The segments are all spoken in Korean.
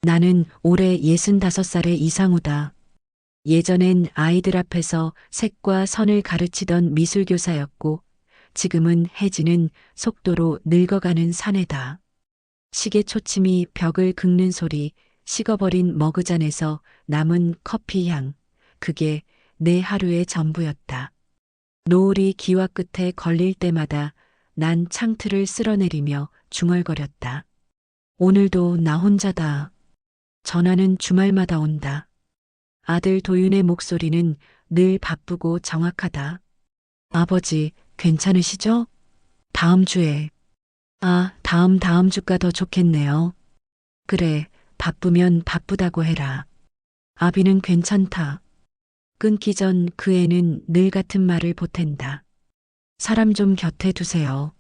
나는 올해 65살의 이상우다. 예전엔 아이들 앞에서 색과 선을 가르치던 미술교사였고, 지금은 혜진은 속도로 늙어가는 사내다. 시계 초침이 벽을 긁는 소리, 식어버린 머그잔에서 남은 커피 향, 그게 내 하루의 전부였다. 노을이 기와 끝에 걸릴 때마다 난 창틀을 쓸어내리며 중얼거렸다. 오늘도 나 혼자다. 전화는 주말마다 온다. 아들 도윤의 목소리는 늘 바쁘고 정확하다. 아버지, 괜찮으시죠? 다음 주에. 다음 주가 더 좋겠네요. 그래, 바쁘면 바쁘다고 해라. 아비는 괜찮다. 끊기 전 그 애는 늘 같은 말을 보탠다. 사람 좀 곁에 두세요.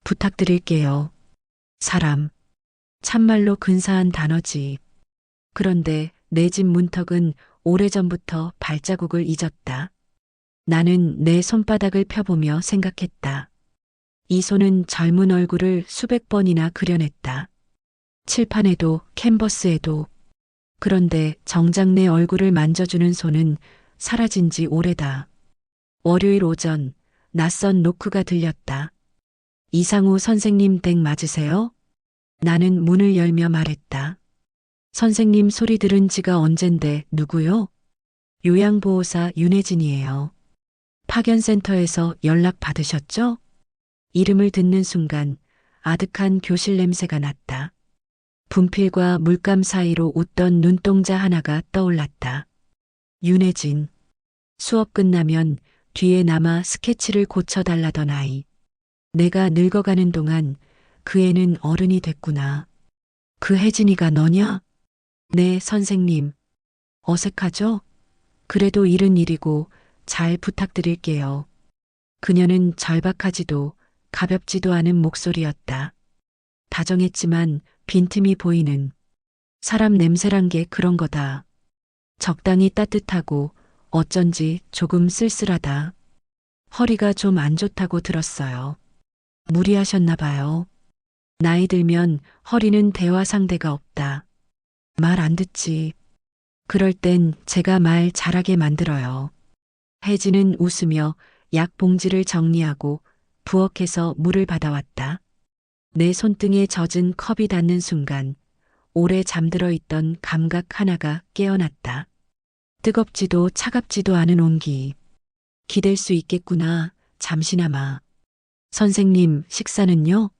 부탁드릴게요. 사람. 참말로 근사한 단어지. 그런데 내 집 문턱은 오래전부터 발자국을 잊었다. 나는 내 손바닥을 펴보며 생각했다. 이 손은 젊은 얼굴을 수백 번이나 그려냈다. 칠판에도 캔버스에도. 그런데 정작 내 얼굴을 만져주는 손은 사라진 지 오래다. 월요일 오전 낯선 노크가 들렸다. 이상우 선생님 댁 맞으세요? 나는 문을 열며 말했다. 선생님 소리 들은 지가 언젠데 누구요? 요양보호사 윤혜진이에요. 파견센터에서 연락 받으셨죠? 이름을 듣는 순간 아득한 교실 냄새가 났다. 분필과 물감 사이로 웃던 눈동자 하나가 떠올랐다. 윤혜진. 수업 끝나면 뒤에 남아 스케치를 고쳐달라던 아이. 내가 늙어가는 동안 그 애는 어른이 됐구나. 그 혜진이가 너냐? 네, 선생님. 어색하죠? 그래도 일은 일이고 잘 부탁드릴게요. 그녀는 절박하지도 가볍지도 않은 목소리였다. 다정했지만 빈틈이 보이는 사람 냄새란 게 그런 거다. 적당히 따뜻하고 어쩐지 조금 쓸쓸하다. 허리가 좀 안 좋다고 들었어요. 무리하셨나 봐요. 나이 들면 허리는 대화 상대가 없다. 말 안 듣지. 그럴 땐 제가 말 잘하게 만들어요. 혜진은 웃으며 약 봉지를 정리하고 부엌에서 물을 받아왔다. 내 손등에 젖은 컵이 닿는 순간 오래 잠들어 있던 감각 하나가 깨어났다. 뜨겁지도 차갑지도 않은 온기. 기댈 수 있겠구나, 잠시나마. 선생님, 식사는요?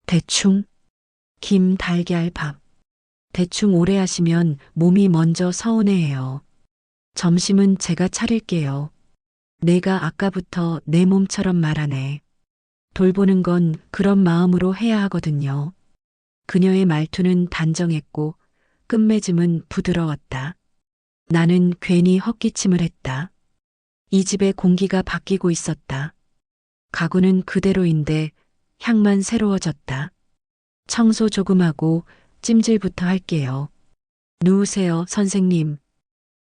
대충? 김, 달걀, 밥. 대충 오래 하시면 몸이 먼저 서운해해요. 점심은 제가 차릴게요. 내가 아까부터 내 몸처럼 말하네. 돌보는 건 그런 마음으로 해야 하거든요. 그녀의 말투는 단정했고 끝맺음은 부드러웠다. 나는 괜히 헛기침을 했다. 이 집의 공기가 바뀌고 있었다. 가구는 그대로인데 향만 새로워졌다. 청소 조금 하고 찜질부터 할게요. 누우세요, 선생님.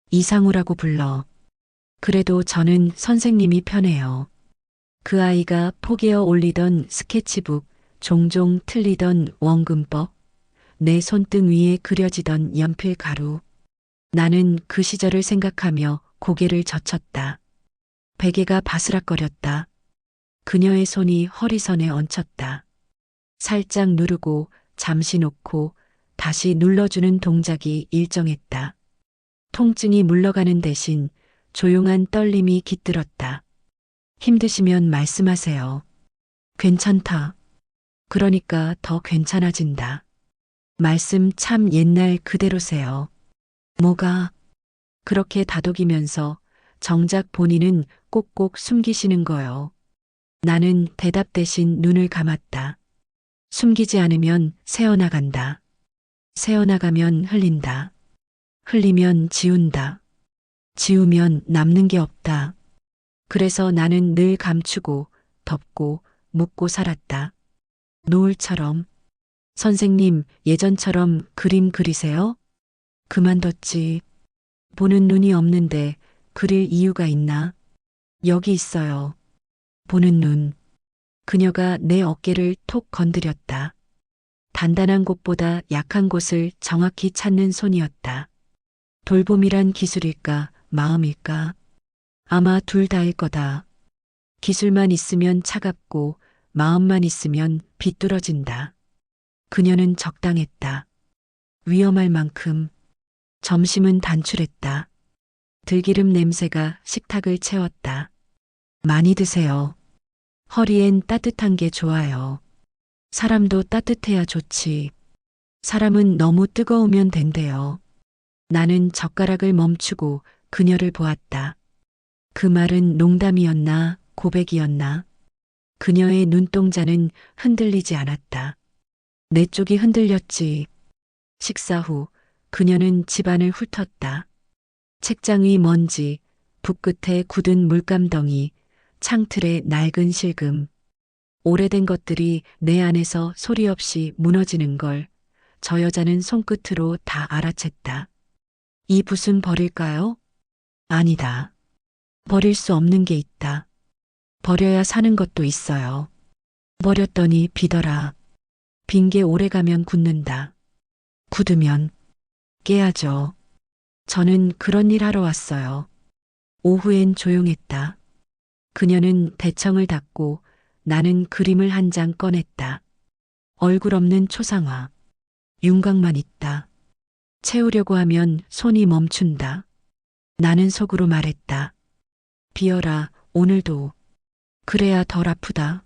이상우라고 불러. 그래도 저는 선생님이 편해요. 그 아이가 포개어 올리던 스케치북, 종종 틀리던 원근법, 내 손등 위에 그려지던 연필 가루. 나는 그 시절을 생각하며 고개를 젖혔다. 베개가 바스락거렸다. 그녀의 손이 허리선에 얹혔다. 살짝 누르고 잠시 놓고 다시 눌러주는 동작이 일정했다. 통증이 물러가는 대신 조용한 떨림이 깃들었다. 힘드시면 말씀하세요. 괜찮다. 그러니까 더 괜찮아진다. 말씀 참 옛날 그대로세요. 뭐가? 그렇게 다독이면서 정작 본인은 꼭꼭 숨기시는 거요. 나는 대답 대신 눈을 감았다. 숨기지 않으면 새어나간다. 새어나가면 흘린다. 흘리면 지운다. 지우면 남는 게 없다. 그래서 나는 늘 감추고 덮고 묻고 살았다. 노을처럼. 선생님, 예전처럼 그림 그리세요? 그만뒀지. 보는 눈이 없는데 그릴 이유가 있나? 여기 있어요. 보는 눈. 그녀가 내 어깨를 톡 건드렸다. 단단한 곳보다 약한 곳을 정확히 찾는 손이었다. 돌봄이란 기술일까, 마음일까? 아마 둘 다일 거다. 기술만 있으면 차갑고 마음만 있으면 비뚤어진다. 그녀는 적당했다. 위험할 만큼. 점심은 단출했다. 들기름 냄새가 식탁을 채웠다. 많이 드세요. 허리엔 따뜻한 게 좋아요. 사람도 따뜻해야 좋지. 사람은 너무 뜨거우면 된대요. 나는 젓가락을 멈추고 그녀를 보았다. 그 말은 농담이었나, 고백이었나? 그녀의 눈동자는 흔들리지 않았다. 내 쪽이 흔들렸지. 식사 후 그녀는 집안을 훑었다. 책장 위 먼지, 붓 끝에 굳은 물감덩이, 창틀에 낡은 실금. 오래된 것들이 내 안에서 소리 없이 무너지는 걸 저 여자는 손끝으로 다 알아챘다. 이 붓은 버릴까요? 아니다. 버릴 수 없는 게 있다. 버려야 사는 것도 있어요. 버렸더니 비더라. 빈 게 오래가면 굳는다. 굳으면 깨야죠. 저는 그런 일 하러 왔어요. 오후엔 조용했다. 그녀는 대청을 닫고 나는 그림을 한 장 꺼냈다. 얼굴 없는 초상화. 윤곽만 있다. 채우려고 하면 손이 멈춘다. 나는 속으로 말했다. 비어라, 오늘도. 그래야 덜 아프다.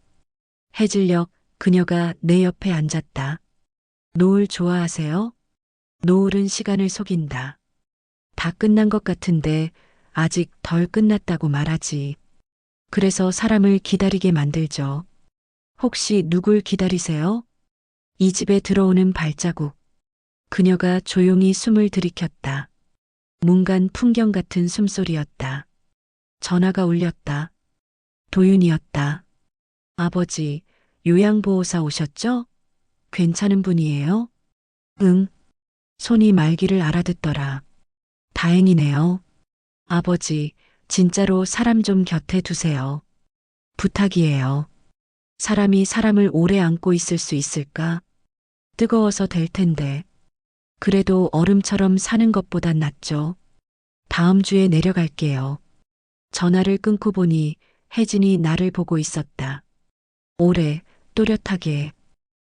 해질녘 그녀가 내 옆에 앉았다. 노을 좋아하세요? 노을은 시간을 속인다. 다 끝난 것 같은데 아직 덜 끝났다고 말하지. 그래서 사람을 기다리게 만들죠. 혹시 누굴 기다리세요? 이 집에 들어오는 발자국. 그녀가 조용히 숨을 들이켰다. 문간 풍경 같은 숨소리였다. 전화가 울렸다. 도윤이었다. 아버지, 요양보호사 오셨죠? 괜찮은 분이에요? 응. 손이 말귀를 알아듣더라. 다행이네요. 아버지, 진짜로 사람 좀 곁에 두세요. 부탁이에요. 사람이 사람을 오래 안고 있을 수 있을까? 뜨거워서 될 텐데. 그래도 얼음처럼 사는 것보단 낫죠. 다음 주에 내려갈게요. 전화를 끊고 보니 혜진이 나를 보고 있었다. 오래, 또렷하게.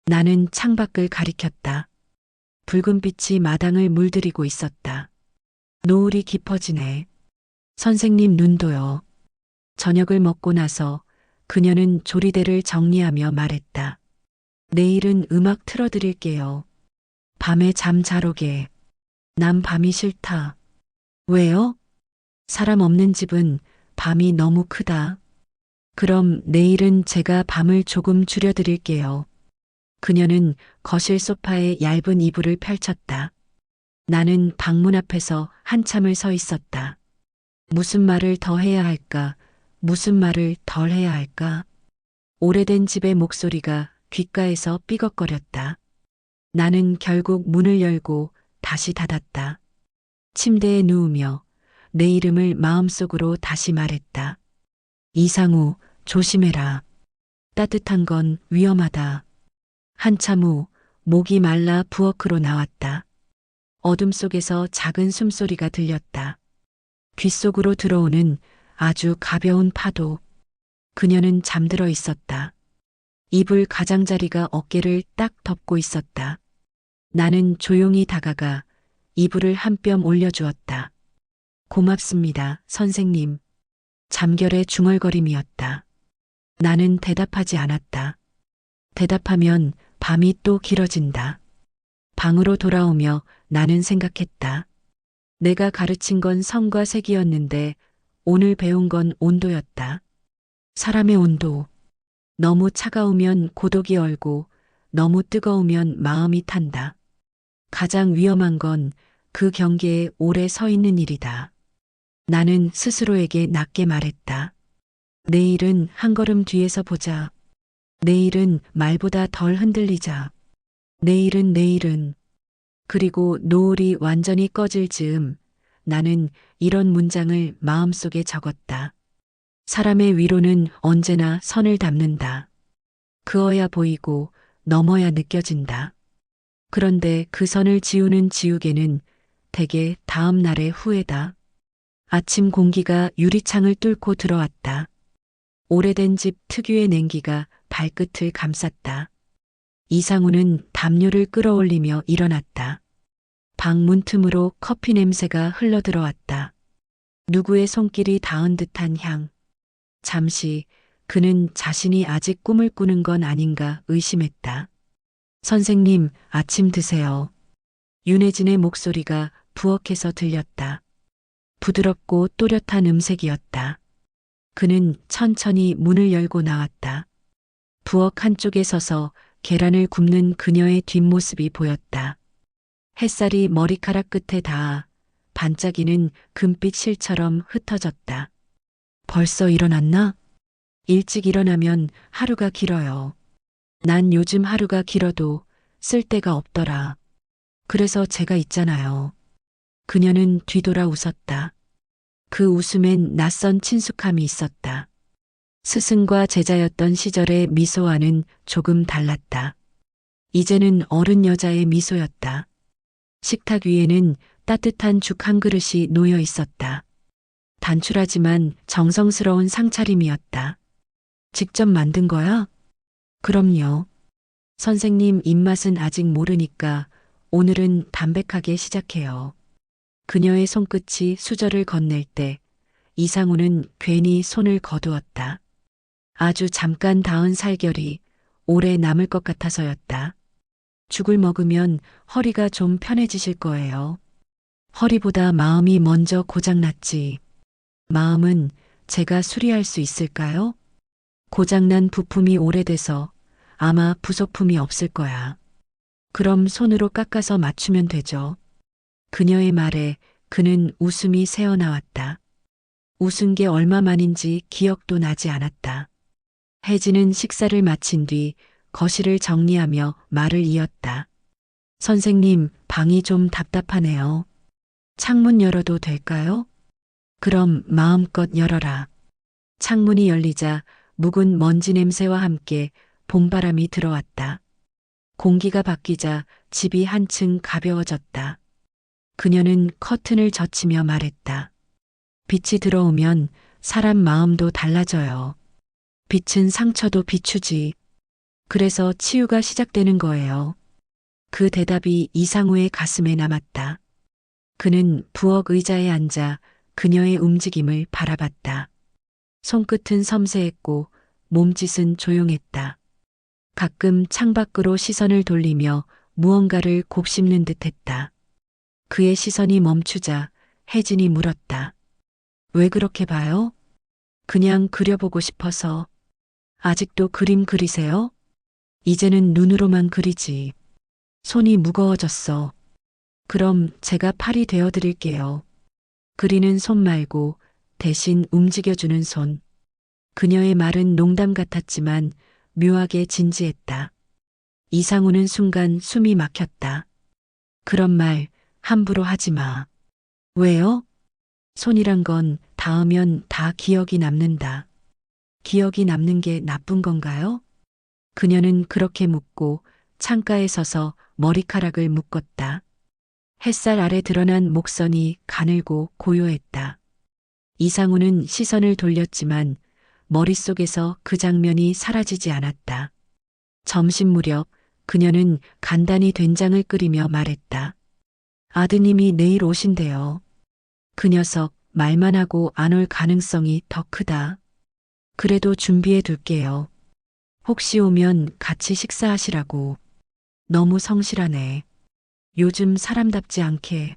나는 창밖을 가리켰다. 붉은 빛이 마당을 물들이고 있었다. 노을이 깊어지네. 선생님 눈도요. 저녁을 먹고 나서 그녀는 조리대를 정리하며 말했다. 내일은 음악 틀어드릴게요. 밤에 잠 잘 오게. 난 밤이 싫다. 왜요? 사람 없는 집은 밤이 너무 크다. 그럼 내일은 제가 밤을 조금 줄여드릴게요. 그녀는 거실 소파에 얇은 이불을 펼쳤다. 나는 방문 앞에서 한참을 서 있었다. 무슨 말을 더 해야 할까? 무슨 말을 덜 해야 할까? 오래된 집의 목소리가 귓가에서 삐걱거렸다. 나는 결국 문을 열고 다시 닫았다. 침대에 누우며 내 이름을 마음속으로 다시 말했다. 이상우, 조심해라. 따뜻한 건 위험하다. 한참 후 목이 말라 부엌으로 나왔다. 어둠 속에서 작은 숨소리가 들렸다. 귓속으로 들어오는 아주 가벼운 파도. 그녀는 잠들어 있었다. 이불 가장자리가 어깨를 딱 덮고 있었다. 나는 조용히 다가가 이불을 한 뼘 올려주었다. 고맙습니다, 선생님. 잠결의 중얼거림이었다. 나는 대답하지 않았다. 대답하면 밤이 또 길어진다. 방으로 돌아오며 나는 생각했다. 내가 가르친 건 성과 색이었는데 오늘 배운 건 온도였다. 사람의 온도. 너무 차가우면 고독이 얼고 너무 뜨거우면 마음이 탄다. 가장 위험한 건 그 경계에 오래 서 있는 일이다. 나는 스스로에게 낮게 말했다. 내일은 한 걸음 뒤에서 보자. 내일은 말보다 덜 흔들리자. 내일은. 그리고 노을이 완전히 꺼질 즈음 나는 이런 문장을 마음속에 적었다. 사람의 위로는 언제나 선을 담는다. 그어야 보이고 넘어야 느껴진다. 그런데 그 선을 지우는 지우개는 대개 다음 날의 후회다. 아침 공기가 유리창을 뚫고 들어왔다. 오래된 집 특유의 냉기가 발끝을 감쌌다. 이상우는 담요를 끌어올리며 일어났다. 방 문틈으로 커피 냄새가 흘러들어왔다. 누구의 손길이 닿은 듯한 향. 잠시 그는 자신이 아직 꿈을 꾸는 건 아닌가 의심했다. 선생님, 아침 드세요. 윤혜진의 목소리가 부엌에서 들렸다. 부드럽고 또렷한 음색이었다. 그는 천천히 문을 열고 나왔다. 부엌 한쪽에 서서 계란을 굽는 그녀의 뒷모습이 보였다. 햇살이 머리카락 끝에 닿아 반짝이는 금빛 실처럼 흩어졌다. 벌써 일어났나? 일찍 일어나면 하루가 길어요. 난 요즘 하루가 길어도 쓸 데가 없더라. 그래서 제가 있잖아요. 그녀는 뒤돌아 웃었다. 그 웃음엔 낯선 친숙함이 있었다. 스승과 제자였던 시절의 미소와는 조금 달랐다. 이제는 어른 여자의 미소였다. 식탁 위에는 따뜻한 죽 한 그릇이 놓여 있었다. 단출하지만 정성스러운 상차림이었다. 직접 만든 거야? 그럼요. 선생님 입맛은 아직 모르니까 오늘은 담백하게 시작해요. 그녀의 손끝이 수저를 건넬 때 이상우는 괜히 손을 거두었다. 아주 잠깐 닿은 살결이 오래 남을 것 같아서였다. 죽을 먹으면 허리가 좀 편해지실 거예요. 허리보다 마음이 먼저 고장났지. 마음은 제가 수리할 수 있을까요? 고장난 부품이 오래돼서 아마 부속품이 없을 거야. 그럼 손으로 깎아서 맞추면 되죠. 그녀의 말에 그는 웃음이 새어나왔다. 웃은 게 얼마만인지 기억도 나지 않았다. 혜진은 식사를 마친 뒤 거실을 정리하며 말을 이었다. 선생님, 방이 좀 답답하네요. 창문 열어도 될까요? 그럼 마음껏 열어라. 창문이 열리자 묵은 먼지 냄새와 함께 봄바람이 들어왔다. 공기가 바뀌자 집이 한층 가벼워졌다. 그녀는 커튼을 젖히며 말했다. 빛이 들어오면 사람 마음도 달라져요. 빛은 상처도 비추지. 그래서 치유가 시작되는 거예요. 그 대답이 이상우의 가슴에 남았다. 그는 부엌 의자에 앉아 그녀의 움직임을 바라봤다. 손끝은 섬세했고 몸짓은 조용했다. 가끔 창밖으로 시선을 돌리며 무언가를 곱씹는 듯했다. 그의 시선이 멈추자 혜진이 물었다. 왜 그렇게 봐요? 그냥 그려보고 싶어서. 아직도 그림 그리세요? 이제는 눈으로만 그리지. 손이 무거워졌어. 그럼 제가 팔이 되어 드릴게요. 그리는 손 말고 대신 움직여주는 손. 그녀의 말은 농담 같았지만 묘하게 진지했다. 이상우는 순간 숨이 막혔다. 그런 말 함부로 하지 마. 왜요? 손이란 건 닿으면 다 기억이 남는다. 기억이 남는 게 나쁜 건가요? 그녀는 그렇게 묻고 창가에 서서 머리카락을 묶었다. 햇살 아래 드러난 목선이 가늘고 고요했다. 이상우는 시선을 돌렸지만 머릿속에서 그 장면이 사라지지 않았다. 점심 무렵 그녀는 간단히 된장을 끓이며 말했다. 아드님이 내일 오신대요. 그 녀석 말만 하고 안 올 가능성이 더 크다. 그래도 준비해 둘게요. 혹시 오면 같이 식사하시라고. 너무 성실하네. 요즘 사람답지 않게.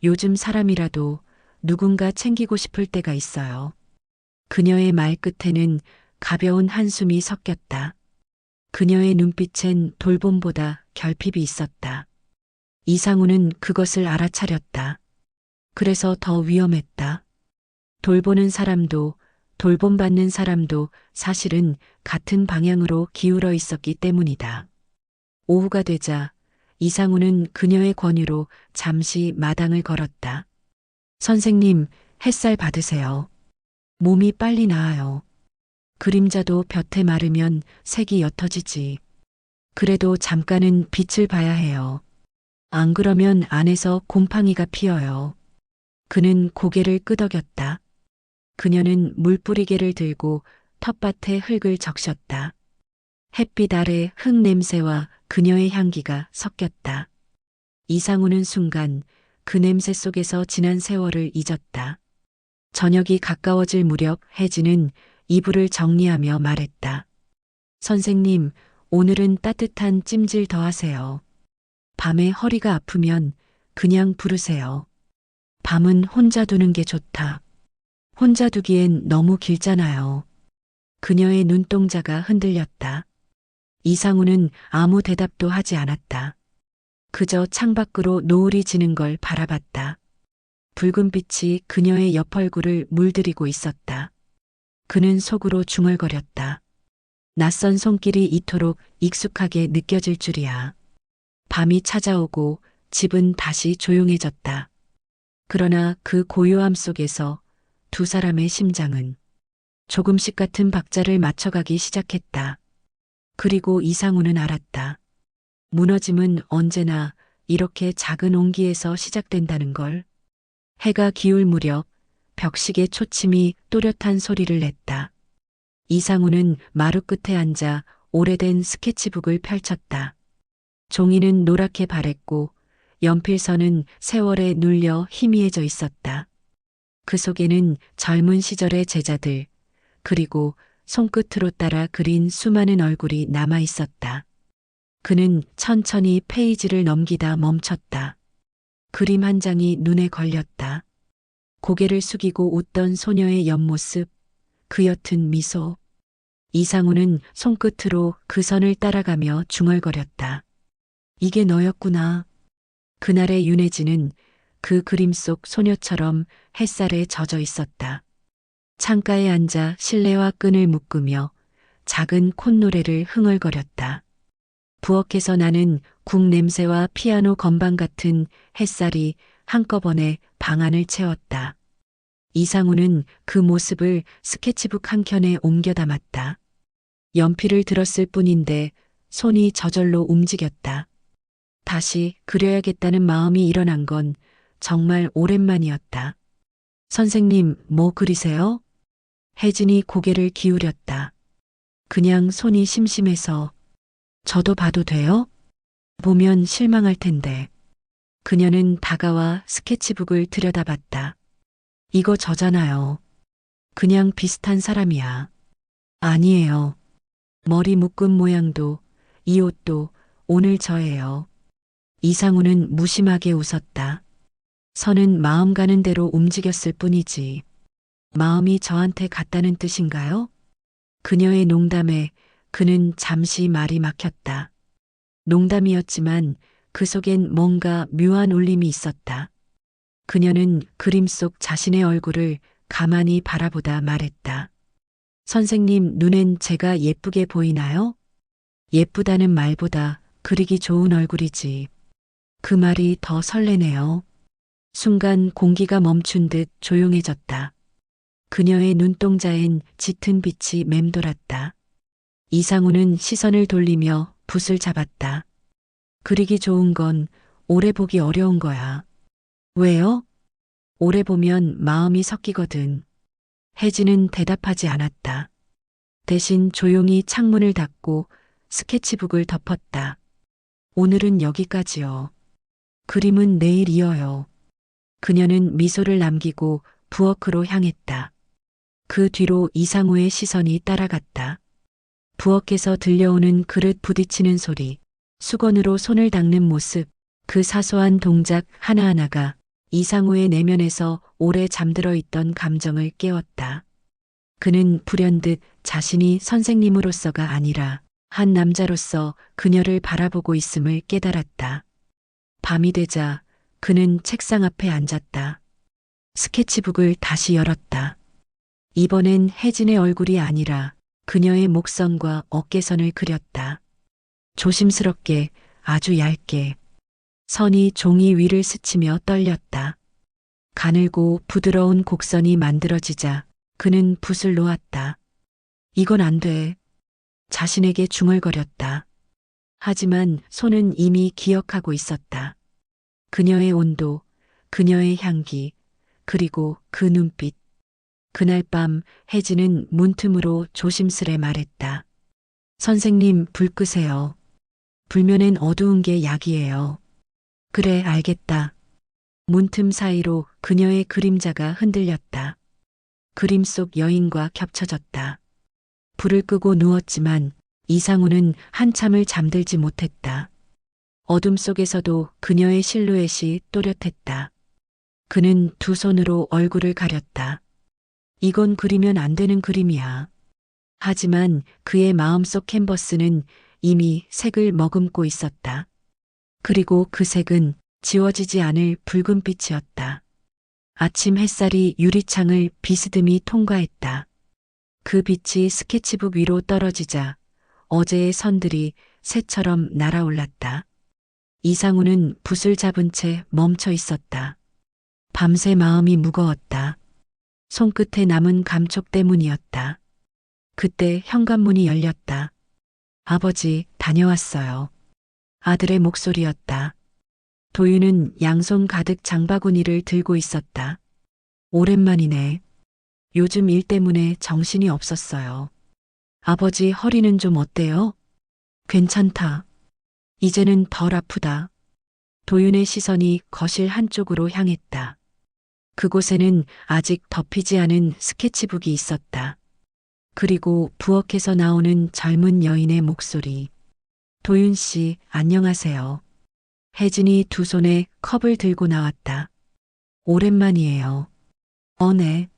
요즘 사람이라도 누군가 챙기고 싶을 때가 있어요. 그녀의 말 끝에는 가벼운 한숨이 섞였다. 그녀의 눈빛엔 돌봄보다 결핍이 있었다. 이상우는 그것을 알아차렸다. 그래서 더 위험했다. 돌보는 사람도 돌봄받는 사람도 사실은 같은 방향으로 기울어 있었기 때문이다. 오후가 되자 이상우는 그녀의 권유로 잠시 마당을 걸었다. 선생님, 햇살 받으세요. 몸이 빨리 나아요. 그림자도 볕에 마르면 색이 옅어지지. 그래도 잠깐은 빛을 봐야 해요. 안 그러면 안에서 곰팡이가 피어요. 그는 고개를 끄덕였다. 그녀는 물뿌리개를 들고 텃밭에 흙을 적셨다. 햇빛 아래 흙 냄새와 그녀의 향기가 섞였다. 이상우는 순간 그 냄새 속에서 지난 세월을 잊었다. 저녁이 가까워질 무렵 혜진은 이불을 정리하며 말했다. 선생님, 오늘은 따뜻한 찜질 더 하세요. 밤에 허리가 아프면 그냥 부르세요. 밤은 혼자 두는 게 좋다. 혼자 두기엔 너무 길잖아요. 그녀의 눈동자가 흔들렸다. 이상우는 아무 대답도 하지 않았다. 그저 창밖으로 노을이 지는 걸 바라봤다. 붉은 빛이 그녀의 옆 얼굴을 물들이고 있었다. 그는 속으로 중얼거렸다. 낯선 손길이 이토록 익숙하게 느껴질 줄이야. 밤이 찾아오고 집은 다시 조용해졌다. 그러나 그 고요함 속에서 두 사람의 심장은 조금씩 같은 박자를 맞춰가기 시작했다. 그리고 이상우는 알았다. 무너짐은 언제나 이렇게 작은 온기에서 시작된다는 걸. 해가 기울 무렵 벽식의 초침이 또렷한 소리를 냈다. 이상우는 마루 끝에 앉아 오래된 스케치북을 펼쳤다. 종이는 노랗게 바랬고 연필선은 세월에 눌려 희미해져 있었다. 그 속에는 젊은 시절의 제자들, 그리고 손끝으로 따라 그린 수많은 얼굴이 남아 있었다. 그는 천천히 페이지를 넘기다 멈췄다. 그림 한 장이 눈에 걸렸다. 고개를 숙이고 웃던 소녀의 옆모습, 그 옅은 미소. 이상우는 손끝으로 그 선을 따라가며 중얼거렸다. 이게 너였구나. 그날의 윤혜진은 그 그림 속 소녀처럼 햇살에 젖어 있었다. 창가에 앉아 실내화 끈을 묶으며 작은 콧노래를 흥얼거렸다. 부엌에서 나는 국 냄새와 피아노 건반 같은 햇살이 한꺼번에 방 안을 채웠다. 이상우는 그 모습을 스케치북 한 켠에 옮겨 담았다. 연필을 들었을 뿐인데 손이 저절로 움직였다. 다시 그려야겠다는 마음이 일어난 건 정말 오랜만이었다. 선생님, 뭐 그리세요? 혜진이 고개를 기울였다. 그냥 손이 심심해서. 저도 봐도 돼요? 보면 실망할 텐데. 그녀는 다가와 스케치북을 들여다봤다. 이거 저잖아요. 그냥 비슷한 사람이야. 아니에요. 머리 묶은 모양도, 이 옷도 오늘 저예요. 이상우는 무심하게 웃었다. 선은 마음 가는 대로 움직였을 뿐이지. 마음이 저한테 같다는 뜻인가요? 그녀의 농담에 그는 잠시 말이 막혔다. 농담이었지만 그 속엔 뭔가 묘한 울림이 있었다. 그녀는 그림 속 자신의 얼굴을 가만히 바라보다 말했다. 선생님 눈엔 제가 예쁘게 보이나요? 예쁘다는 말보다 그리기 좋은 얼굴이지. 그 말이 더 설레네요. 순간 공기가 멈춘 듯 조용해졌다. 그녀의 눈동자엔 짙은 빛이 맴돌았다. 이상우는 시선을 돌리며 붓을 잡았다. 그리기 좋은 건 오래 보기 어려운 거야. 왜요? 오래 보면 마음이 섞이거든. 혜진은 대답하지 않았다. 대신 조용히 창문을 닫고 스케치북을 덮었다. 오늘은 여기까지요. 그림은 내일 이어요. 그녀는 미소를 남기고 부엌으로 향했다. 그 뒤로 이상우의 시선이 따라갔다. 부엌에서 들려오는 그릇 부딪히는 소리, 수건으로 손을 닦는 모습, 그 사소한 동작 하나하나가 이상우의 내면에서 오래 잠들어 있던 감정을 깨웠다. 그는 불현듯 자신이 선생님으로서가 아니라 한 남자로서 그녀를 바라보고 있음을 깨달았다. 밤이 되자 그는 책상 앞에 앉았다. 스케치북을 다시 열었다. 이번엔 혜진의 얼굴이 아니라 그녀의 목선과 어깨선을 그렸다. 조심스럽게, 아주 얇게. 선이 종이 위를 스치며 떨렸다. 가늘고 부드러운 곡선이 만들어지자 그는 붓을 놓았다. 이건 안 돼. 자신에게 중얼거렸다. 하지만 손은 이미 기억하고 있었다. 그녀의 온도, 그녀의 향기, 그리고 그 눈빛. 그날 밤 혜진은 문틈으로 조심스레 말했다. 선생님, 불 끄세요. 불면엔 어두운 게 약이에요. 그래, 알겠다. 문틈 사이로 그녀의 그림자가 흔들렸다. 그림 속 여인과 겹쳐졌다. 불을 끄고 누웠지만 이상우는 한참을 잠들지 못했다. 어둠 속에서도 그녀의 실루엣이 또렷했다. 그는 두 손으로 얼굴을 가렸다. 이건 그리면 안 되는 그림이야. 하지만 그의 마음속 캔버스는 이미 색을 머금고 있었다. 그리고 그 색은 지워지지 않을 붉은 빛이었다. 아침 햇살이 유리창을 비스듬히 통과했다. 그 빛이 스케치북 위로 떨어지자 어제의 선들이 새처럼 날아올랐다. 이상우는 붓을 잡은 채 멈춰 있었다. 밤새 마음이 무거웠다. 손끝에 남은 감촉 때문이었다. 그때 현관문이 열렸다. 아버지, 다녀왔어요. 아들의 목소리였다. 도윤은 양손 가득 장바구니를 들고 있었다. 오랜만이네. 요즘 일 때문에 정신이 없었어요. 아버지 허리는 좀 어때요? 괜찮다. 이제는 덜 아프다. 도윤의 시선이 거실 한쪽으로 향했다. 그곳에는 아직 덮이지 않은 스케치북이 있었다. 그리고 부엌에서 나오는 젊은 여인의 목소리. 도윤 씨, 안녕하세요. 혜진이 두 손에 컵을 들고 나왔다. 오랜만이에요. 네.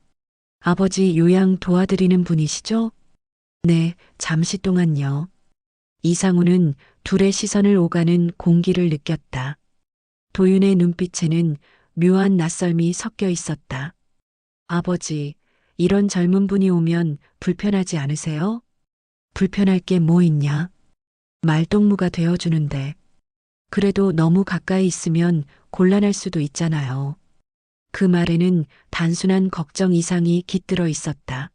아버지 요양 도와드리는 분이시죠? 네, 잠시 동안요. 이상우는 둘의 시선을 오가는 공기를 느꼈다. 도윤의 눈빛에는 묘한 낯설미 섞여 있었다. 아버지, 이런 젊은 분이 오면 불편하지 않으세요? 불편할 게 뭐 있냐? 말동무가 되어주는데. 그래도 너무 가까이 있으면 곤란할 수도 있잖아요. 그 말에는 단순한 걱정 이상이 깃들어 있었다.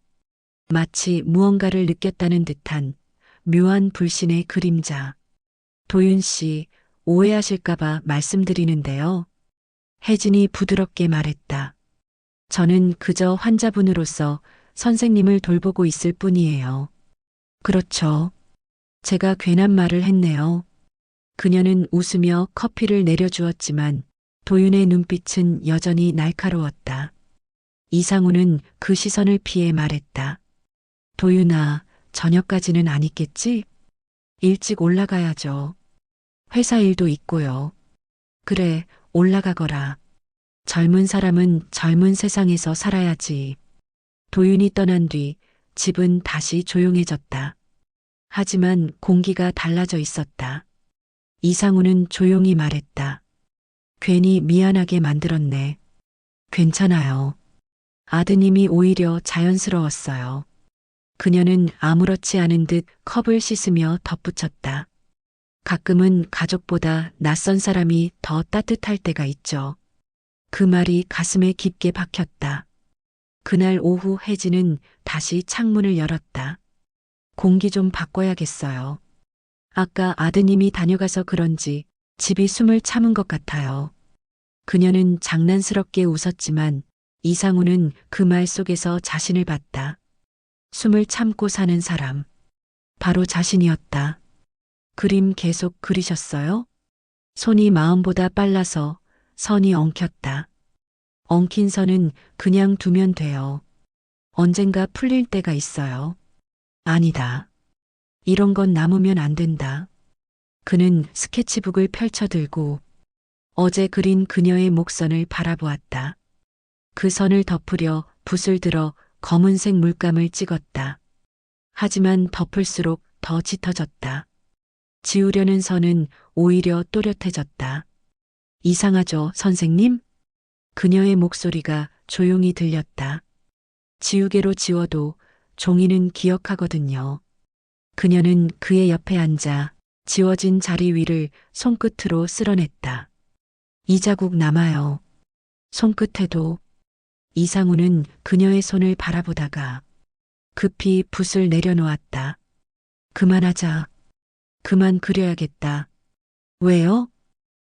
마치 무언가를 느꼈다는 듯한 묘한 불신의 그림자. 도윤 씨, 오해하실까봐 말씀드리는데요. 혜진이 부드럽게 말했다. 저는 그저 환자분으로서 선생님을 돌보고 있을 뿐이에요. 그렇죠. 제가 괜한 말을 했네요. 그녀는 웃으며 커피를 내려주었지만 도윤의 눈빛은 여전히 날카로웠다. 이상우는 그 시선을 피해 말했다. 도윤아, 저녁까지는 안 있겠지? 일찍 올라가야죠. 회사 일도 있고요. 그래, 올라가거라. 젊은 사람은 젊은 세상에서 살아야지. 도윤이 떠난 뒤 집은 다시 조용해졌다. 하지만 공기가 달라져 있었다. 이상우는 조용히 말했다. 괜히 미안하게 만들었네. 괜찮아요. 아드님이 오히려 자연스러웠어요. 그녀는 아무렇지 않은 듯 컵을 씻으며 덧붙였다. 가끔은 가족보다 낯선 사람이 더 따뜻할 때가 있죠. 그 말이 가슴에 깊게 박혔다. 그날 오후 혜진은 다시 창문을 열었다. 공기 좀 바꿔야겠어요. 아까 아드님이 다녀가서 그런지 집이 숨을 참은 것 같아요. 그녀는 장난스럽게 웃었지만 이상우는 그 말 속에서 자신을 봤다. 숨을 참고 사는 사람. 바로 자신이었다. 그림 계속 그리셨어요? 손이 마음보다 빨라서 선이 엉켰다. 엉킨 선은 그냥 두면 돼요. 언젠가 풀릴 때가 있어요. 아니다. 이런 건 남으면 안 된다. 그는 스케치북을 펼쳐들고 어제 그린 그녀의 목선을 바라보았다. 그 선을 덮으려 붓을 들어 검은색 물감을 찍었다. 하지만 덮을수록 더 짙어졌다. 지우려는 선은 오히려 또렷해졌다. 이상하죠, 선생님? 그녀의 목소리가 조용히 들렸다. 지우개로 지워도 종이는 기억하거든요. 그녀는 그의 옆에 앉아 지워진 자리 위를 손끝으로 쓸어냈다. 이 자국 남아요. 손끝에도. 이상우는 그녀의 손을 바라보다가 급히 붓을 내려놓았다. 그만하자. 그만 그려야겠다. 왜요?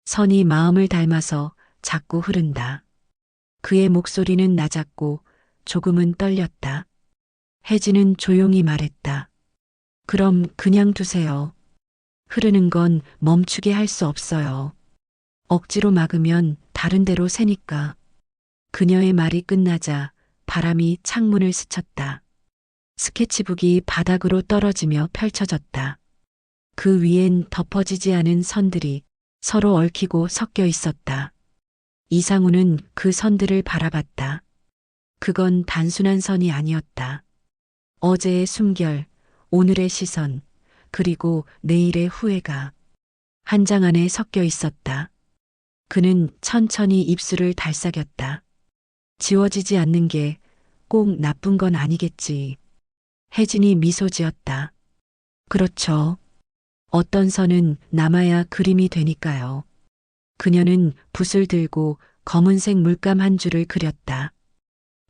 선이 마음을 닮아서 자꾸 흐른다. 그의 목소리는 낮았고 조금은 떨렸다. 혜진은 조용히 말했다. 그럼 그냥 두세요. 흐르는 건 멈추게 할 수 없어요. 억지로 막으면 다른 데로 새니까. 그녀의 말이 끝나자 바람이 창문을 스쳤다. 스케치북이 바닥으로 떨어지며 펼쳐졌다. 그 위엔 덮어지지 않은 선들이 서로 얽히고 섞여 있었다. 이상우는 그 선들을 바라봤다. 그건 단순한 선이 아니었다. 어제의 숨결, 오늘의 시선, 그리고 내일의 후회가 한 장 안에 섞여 있었다. 그는 천천히 입술을 달싹였다. 지워지지 않는 게 꼭 나쁜 건 아니겠지. 혜진이 미소 지었다. 그렇죠. 어떤 선은 남아야 그림이 되니까요. 그녀는 붓을 들고 검은색 물감 한 줄을 그렸다.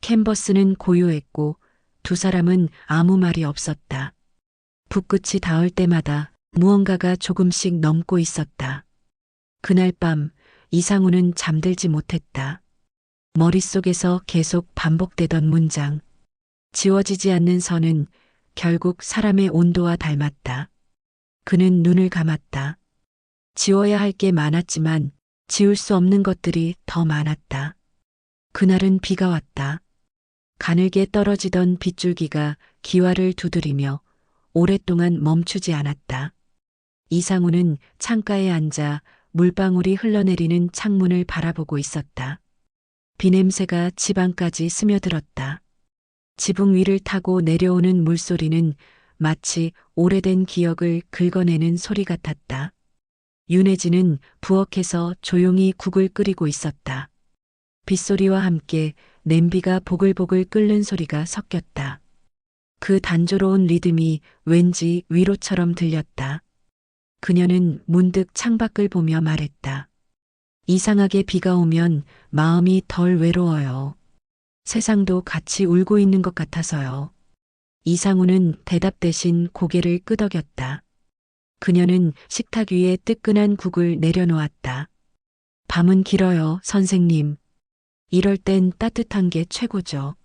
캔버스는 고요했고 두 사람은 아무 말이 없었다. 붓끝이 닿을 때마다 무언가가 조금씩 넘고 있었다. 그날 밤 이상우는 잠들지 못했다. 머릿속에서 계속 반복되던 문장. 지워지지 않는 선은 결국 사람의 온도와 닮았다. 그는 눈을 감았다. 지워야 할 게 많았지만 지울 수 없는 것들이 더 많았다. 그날은 비가 왔다. 가늘게 떨어지던 빗줄기가 기와를 두드리며 오랫동안 멈추지 않았다. 이상우는 창가에 앉아 물방울이 흘러내리는 창문을 바라보고 있었다. 비 냄새가 집 안까지 스며들었다. 지붕 위를 타고 내려오는 물소리는 마치 오래된 기억을 긁어내는 소리 같았다. 윤혜진은 부엌에서 조용히 국을 끓이고 있었다. 빗소리와 함께 냄비가 보글보글 끓는 소리가 섞였다. 그 단조로운 리듬이 왠지 위로처럼 들렸다. 그녀는 문득 창밖을 보며 말했다. 이상하게 비가 오면 마음이 덜 외로워요. 세상도 같이 울고 있는 것 같아서요. 이상우는 대답 대신 고개를 끄덕였다. 그녀는 식탁 위에 뜨끈한 국을 내려놓았다. 밤은 길어요, 선생님. 이럴 땐 따뜻한 게 최고죠.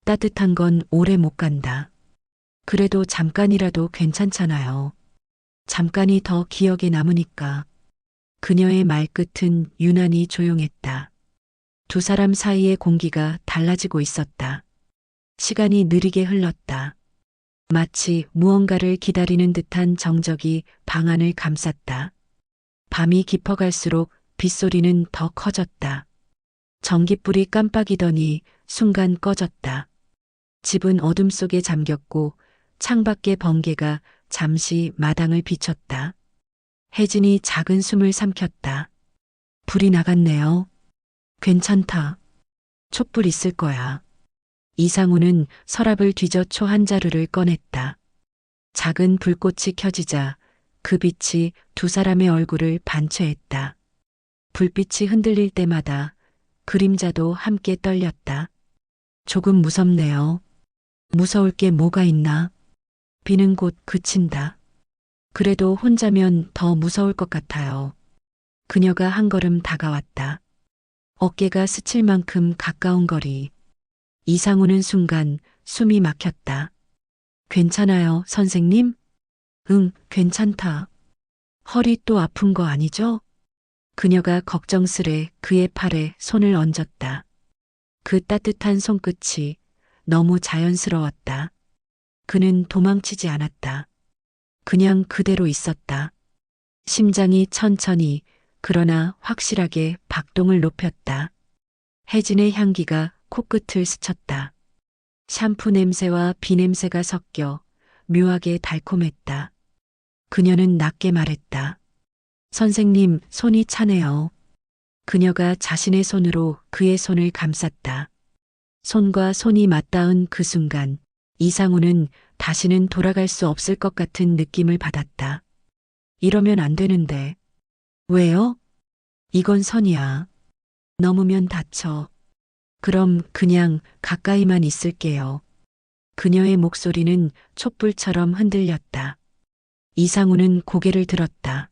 따뜻한 건 오래 못 간다. 그래도 잠깐이라도 괜찮잖아요. 잠깐이 더 기억에 남으니까. 그녀의 말끝은 유난히 조용했다. 두 사람 사이의 공기가 달라지고 있었다. 시간이 느리게 흘렀다. 마치 무언가를 기다리는 듯한 정적이 방 안을 감쌌다. 밤이 깊어갈수록 빗소리는 더 커졌다. 전깃불이 깜빡이더니 순간 꺼졌다. 집은 어둠 속에 잠겼고 창밖의 번개가 잠시 마당을 비췄다. 혜진이 작은 숨을 삼켰다. 불이 나갔네요. 괜찮다. 촛불 있을 거야. 이상우는 서랍을 뒤져 초 한 자루를 꺼냈다. 작은 불꽃이 켜지자 그 빛이 두 사람의 얼굴을 반채했다. 불빛이 흔들릴 때마다 그림자도 함께 떨렸다. 조금 무섭네요. 무서울 게 뭐가 있나? 비는 곧 그친다. 그래도 혼자면 더 무서울 것 같아요. 그녀가 한 걸음 다가왔다. 어깨가 스칠 만큼 가까운 거리. 이상우는 순간 숨이 막혔다. 괜찮아요, 선생님? 응, 괜찮다. 허리 또 아픈 거 아니죠? 그녀가 걱정스레 그의 팔에 손을 얹었다. 그 따뜻한 손끝이 너무 자연스러웠다. 그는 도망치지 않았다. 그냥 그대로 있었다. 심장이 천천히 그러나 확실하게 박동을 높였다. 혜진의 향기가 코끝을 스쳤다. 샴푸 냄새와 비 냄새가 섞여 묘하게 달콤했다. 그녀는 낮게 말했다. 선생님, 손이 차네요. 그녀가 자신의 손으로 그의 손을 감쌌다. 손과 손이 맞닿은 그 순간 이상우는 다시는 돌아갈 수 없을 것 같은 느낌을 받았다. 이러면 안 되는데. 왜요? 이건 선이야. 넘으면 다쳐. 그럼 그냥 가까이만 있을게요. 그녀의 목소리는 촛불처럼 흔들렸다. 이상우는 고개를 들었다.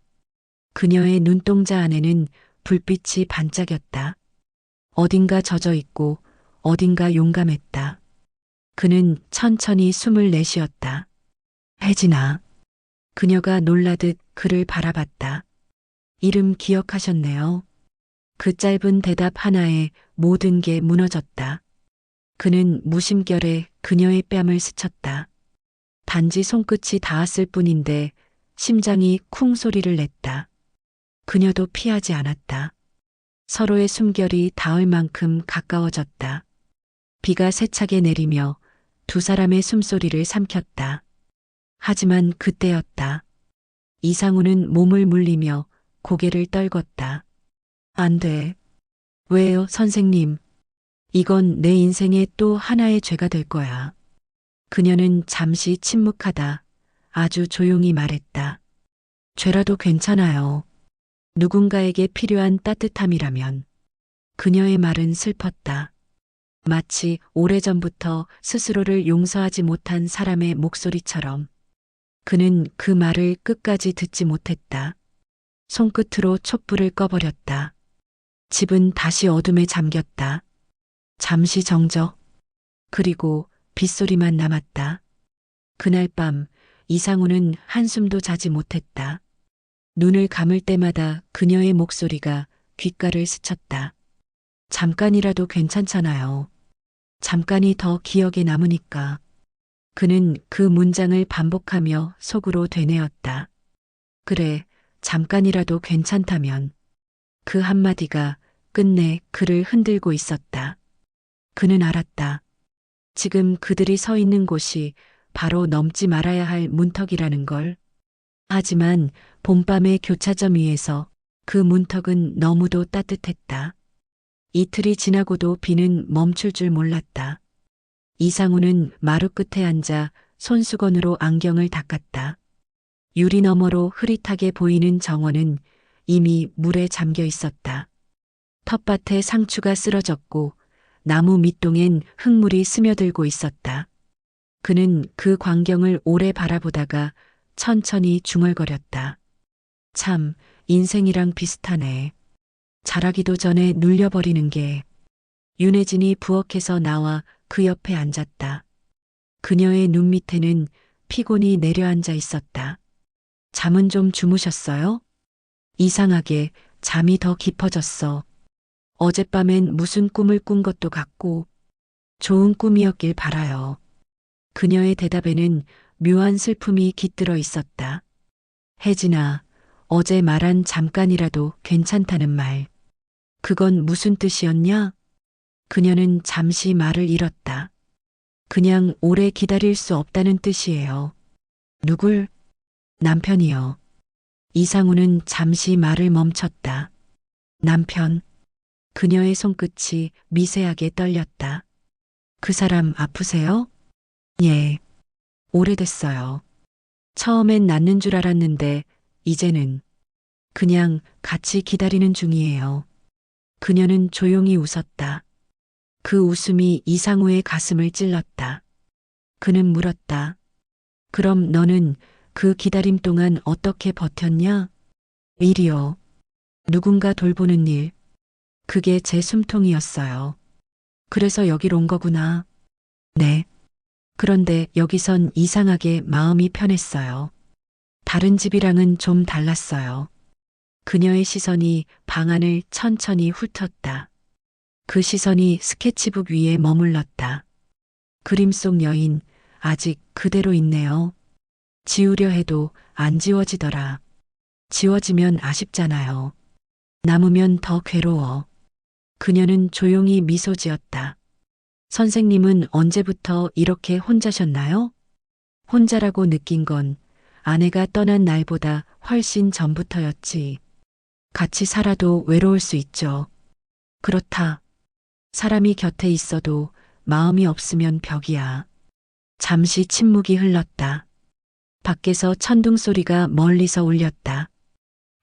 그녀의 눈동자 안에는 불빛이 반짝였다. 어딘가 젖어 있고 어딘가 용감했다. 그는 천천히 숨을 내쉬었다. 혜진아. 그녀가 놀라듯 그를 바라봤다. 이름 기억하셨네요. 그 짧은 대답 하나에 모든 게 무너졌다. 그는 무심결에 그녀의 뺨을 스쳤다. 단지 손끝이 닿았을 뿐인데 심장이 쿵 소리를 냈다. 그녀도 피하지 않았다. 서로의 숨결이 닿을 만큼 가까워졌다. 비가 세차게 내리며 두 사람의 숨소리를 삼켰다. 하지만 그때였다. 이상우는 몸을 물리며 고개를 떨궜다. 안 돼. 왜요, 선생님? 이건 내 인생의 또 하나의 죄가 될 거야. 그녀는 잠시 침묵하다 아주 조용히 말했다. 죄라도 괜찮아요. 누군가에게 필요한 따뜻함이라면. 그녀의 말은 슬펐다. 마치 오래전부터 스스로를 용서하지 못한 사람의 목소리처럼. 그는 그 말을 끝까지 듣지 못했다. 손끝으로 촛불을 꺼버렸다. 집은 다시 어둠에 잠겼다. 잠시 정적. 그리고 빗소리만 남았다. 그날 밤 이상우는 한숨도 자지 못했다. 눈을 감을 때마다 그녀의 목소리가 귓가를 스쳤다. 잠깐이라도 괜찮잖아요. 잠깐이 더 기억에 남으니까. 그는 그 문장을 반복하며 속으로 되뇌었다. 그래, 잠깐이라도 괜찮다면. 그 한마디가 끝내 그를 흔들고 있었다. 그는 알았다. 지금 그들이 서 있는 곳이 바로 넘지 말아야 할 문턱이라는 걸. 하지만 봄밤의 교차점 위에서 그 문턱은 너무도 따뜻했다. 이틀이 지나고도 비는 멈출 줄 몰랐다. 이상우는 마루 끝에 앉아 손수건으로 안경을 닦았다. 유리 너머로 흐릿하게 보이는 정원은 이미 물에 잠겨 있었다. 텃밭에 상추가 쓰러졌고 나무 밑동엔 흙물이 스며들고 있었다. 그는 그 광경을 오래 바라보다가 천천히 중얼거렸다. 참, 인생이랑 비슷하네. 자라기도 전에 눌려버리는 게. 윤혜진이 부엌에서 나와 그 옆에 앉았다. 그녀의 눈 밑에는 피곤이 내려앉아 있었다. 잠은 좀 주무셨어요? 이상하게 잠이 더 깊어졌어. 어젯밤엔 무슨 꿈을 꾼 것도 같고 좋은 꿈이었길 바라요. 그녀의 대답에는 묘한 슬픔이 깃들어 있었다. 혜진아, 어제 말한 잠깐이라도 괜찮다는 말. 그건 무슨 뜻이었냐? 그녀는 잠시 말을 잃었다. 그냥 오래 기다릴 수 없다는 뜻이에요. 누굴? 남편이요. 이상우는 잠시 말을 멈췄다. 남편. 그녀의 손끝이 미세하게 떨렸다. 그 사람 아프세요? 예. 오래됐어요. 처음엔 낫는 줄 알았는데 이제는 그냥 같이 기다리는 중이에요. 그녀는 조용히 웃었다. 그 웃음이 이상우의 가슴을 찔렀다. 그는 물었다. 그럼 너는 그 기다림 동안 어떻게 버텼냐? 일이요. 누군가 돌보는 일. 그게 제 숨통이었어요. 그래서 여길 온 거구나. 네. 그런데 여기선 이상하게 마음이 편했어요. 다른 집이랑은 좀 달랐어요. 그녀의 시선이 방 안을 천천히 훑었다. 그 시선이 스케치북 위에 머물렀다. 그림 속 여인, 아직 그대로 있네요. 지우려 해도 안 지워지더라. 지워지면 아쉽잖아요. 남으면 더 괴로워. 그녀는 조용히 미소 지었다. 선생님은 언제부터 이렇게 혼자셨나요? 혼자라고 느낀 건 아내가 떠난 날보다 훨씬 전부터였지. 같이 살아도 외로울 수 있죠. 그렇다. 사람이 곁에 있어도 마음이 없으면 벽이야. 잠시 침묵이 흘렀다. 밖에서 천둥 소리가 멀리서 울렸다.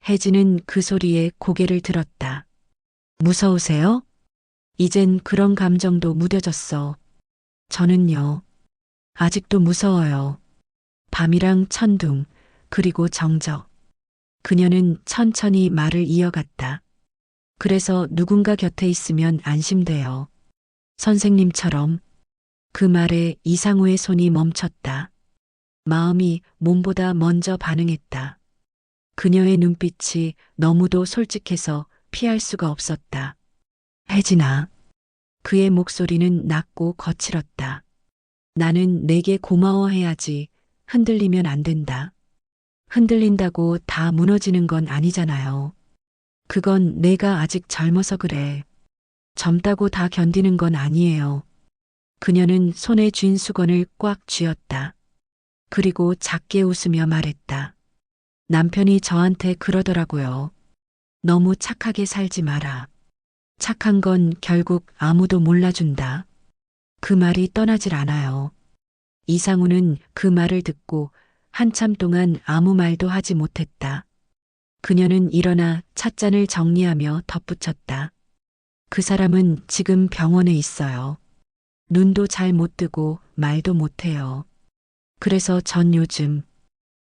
혜진은 그 소리에 고개를 들었다. 무서우세요? 이젠 그런 감정도 무뎌졌어. 저는요. 아직도 무서워요. 밤이랑 천둥, 그리고 정적. 그녀는 천천히 말을 이어갔다. 그래서 누군가 곁에 있으면 안심돼요. 선생님처럼. 그 말에 이상우의 손이 멈췄다. 마음이 몸보다 먼저 반응했다. 그녀의 눈빛이 너무도 솔직해서 피할 수가 없었다. 혜진아. 그의 목소리는 낮고 거칠었다. 나는 내게 고마워해야지. 흔들리면 안 된다. 흔들린다고 다 무너지는 건 아니잖아요. 그건 내가 아직 젊어서 그래. 젊다고 다 견디는 건 아니에요. 그녀는 손에 쥔 수건을 꽉 쥐었다. 그리고 작게 웃으며 말했다. 남편이 저한테 그러더라고요. 너무 착하게 살지 마라. 착한 건 결국 아무도 몰라준다. 그 말이 떠나질 않아요. 이상우는 그 말을 듣고 한참 동안 아무 말도 하지 못했다. 그녀는 일어나 찻잔을 정리하며 덧붙였다. 그 사람은 지금 병원에 있어요. 눈도 잘 못 뜨고 말도 못해요. 그래서 전 요즘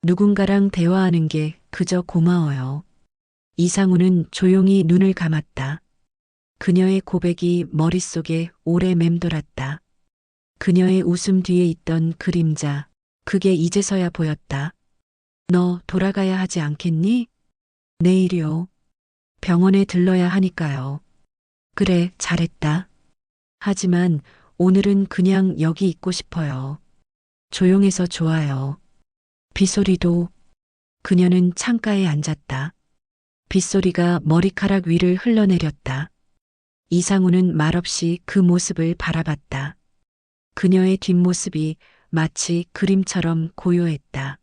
누군가랑 대화하는 게 그저 고마워요. 이상우는 조용히 눈을 감았다. 그녀의 고백이 머릿속에 오래 맴돌았다. 그녀의 웃음 뒤에 있던 그림자, 그게 이제서야 보였다. 너 돌아가야 하지 않겠니? 내일이요. 병원에 들러야 하니까요. 그래, 잘했다. 하지만 오늘은 그냥 여기 있고 싶어요. 조용해서 좋아요. 빗소리도. 그녀는 창가에 앉았다. 빗소리가 머리카락 위를 흘러내렸다. 이상우는 말없이 그 모습을 바라봤다. 그녀의 뒷모습이 마치 그림처럼 고요했다.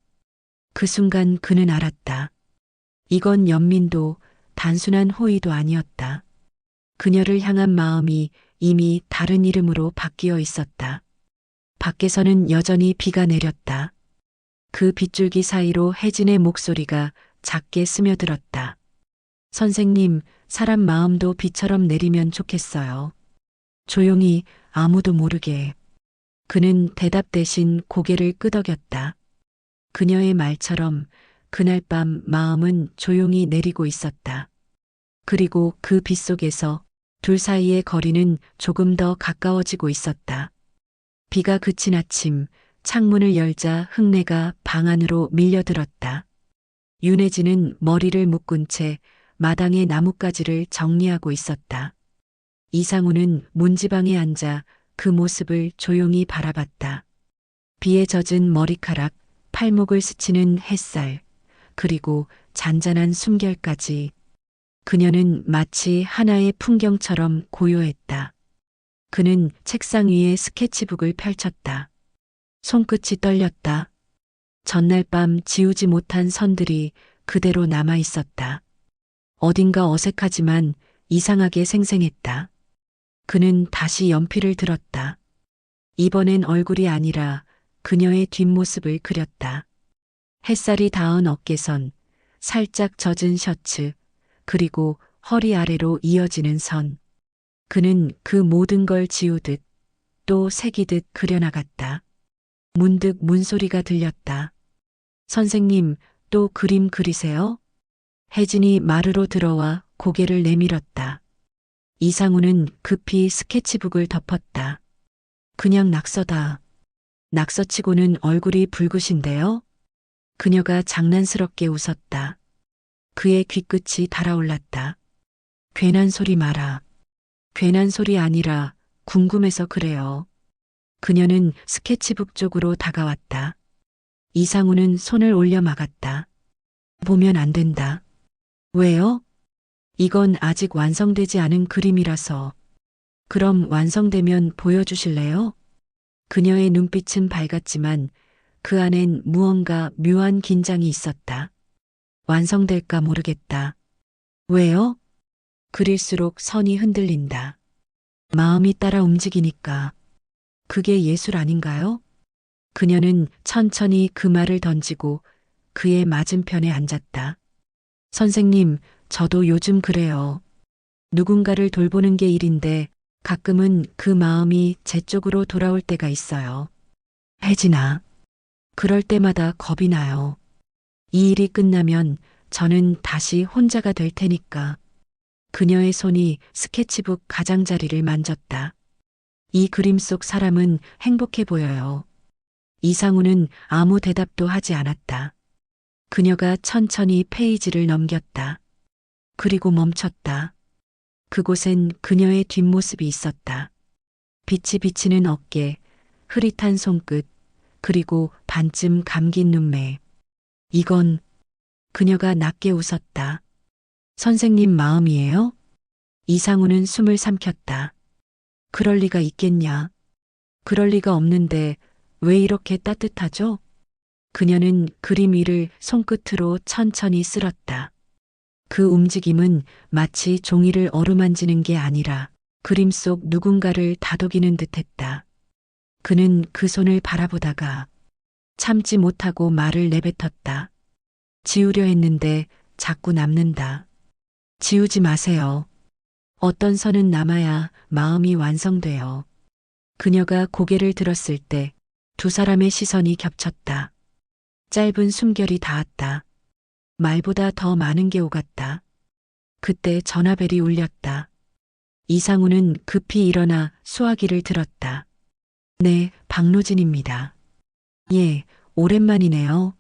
그 순간 그는 알았다. 이건 연민도 단순한 호의도 아니었다. 그녀를 향한 마음이 이미 다른 이름으로 바뀌어 있었다. 밖에서는 여전히 비가 내렸다. 그 빗줄기 사이로 혜진의 목소리가 작게 스며들었다. 선생님, 사람 마음도 비처럼 내리면 좋겠어요. 조용히 아무도 모르게. 그는 대답 대신 고개를 끄덕였다. 그녀의 말처럼 그날 밤 마음은 조용히 내리고 있었다. 그리고 그 빗속에서 둘 사이의 거리는 조금 더 가까워지고 있었다. 비가 그친 아침, 창문을 열자 흙내가 방 안으로 밀려들었다. 윤혜진은 머리를 묶은 채 마당의 나뭇가지를 정리하고 있었다. 이상우는 문지방에 앉아 그 모습을 조용히 바라봤다. 비에 젖은 머리카락, 팔목을 스치는 햇살, 그리고 잔잔한 숨결까지. 그녀는 마치 하나의 풍경처럼 고요했다. 그는 책상 위에 스케치북을 펼쳤다. 손끝이 떨렸다. 전날 밤 지우지 못한 선들이 그대로 남아 있었다. 어딘가 어색하지만 이상하게 생생했다. 그는 다시 연필을 들었다. 이번엔 얼굴이 아니라 그녀의 뒷모습을 그렸다. 햇살이 닿은 어깨선, 살짝 젖은 셔츠, 그리고 허리 아래로 이어지는 선. 그는 그 모든 걸 지우듯 또 새기듯 그려나갔다. 문득 문소리가 들렸다. 선생님, 또 그림 그리세요? 혜진이 마루로 들어와 고개를 내밀었다. 이상우는 급히 스케치북을 덮었다. 그냥 낙서다. 낙서치고는 얼굴이 붉으신데요? 그녀가 장난스럽게 웃었다. 그의 귀끝이 달아올랐다. 괜한 소리 마라. 괜한 소리 아니라 궁금해서 그래요. 그녀는 스케치북 쪽으로 다가왔다. 이상우는 손을 올려 막았다. 보면 안 된다. 왜요? 이건 아직 완성되지 않은 그림이라서. 그럼 완성되면 보여주실래요? 그녀의 눈빛은 밝았지만 그 안엔 무언가 묘한 긴장이 있었다. 완성될까 모르겠다. 왜요? 그릴수록 선이 흔들린다. 마음이 따라 움직이니까. 그게 예술 아닌가요? 그녀는 천천히 그 말을 던지고 그의 맞은편에 앉았다. 선생님, 저도 요즘 그래요. 누군가를 돌보는 게 일인데 가끔은 그 마음이 제 쪽으로 돌아올 때가 있어요. 혜진아, 그럴 때마다 겁이 나요. 이 일이 끝나면 저는 다시 혼자가 될 테니까. 그녀의 손이 스케치북 가장자리를 만졌다. 이 그림 속 사람은 행복해 보여요. 이상우는 아무 대답도 하지 않았다. 그녀가 천천히 페이지를 넘겼다. 그리고 멈췄다. 그곳엔 그녀의 뒷모습이 있었다. 빛이 비치는 어깨, 흐릿한 손끝, 그리고 반쯤 감긴 눈매. 이건 그녀가 낮게 웃었다. 선생님 마음이에요? 이상우는 숨을 삼켰다. 그럴 리가 있겠냐? 그럴 리가 없는데 왜 이렇게 따뜻하죠? 그녀는 그림 위를 손끝으로 천천히 쓸었다. 그 움직임은 마치 종이를 어루만지는 게 아니라 그림 속 누군가를 다독이는 듯했다. 그는 그 손을 바라보다가 참지 못하고 말을 내뱉었다. 지우려 했는데 자꾸 남는다. 지우지 마세요. 어떤 선은 남아야 마음이 완성돼요. 그녀가 고개를 들었을 때 두 사람의 시선이 겹쳤다. 짧은 숨결이 닿았다. 말보다 더 많은 게 오갔다. 그때 전화벨이 울렸다. 이상우는 급히 일어나 수화기를 들었다. 네, 박노진입니다. 예, 오랜만이네요.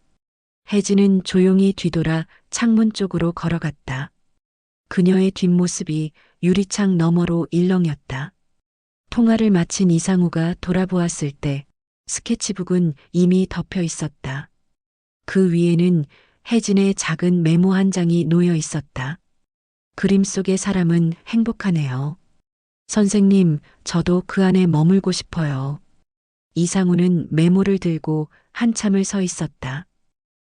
혜진은 조용히 뒤돌아 창문 쪽으로 걸어갔다. 그녀의 뒷모습이 유리창 너머로 일렁였다. 통화를 마친 이상우가 돌아보았을 때 스케치북은 이미 덮여 있었다. 그 위에는 혜진의 작은 메모 한 장이 놓여 있었다. 그림 속의 사람은 행복하네요. 선생님, 저도 그 안에 머물고 싶어요. 이상우는 메모를 들고 한참을 서 있었다.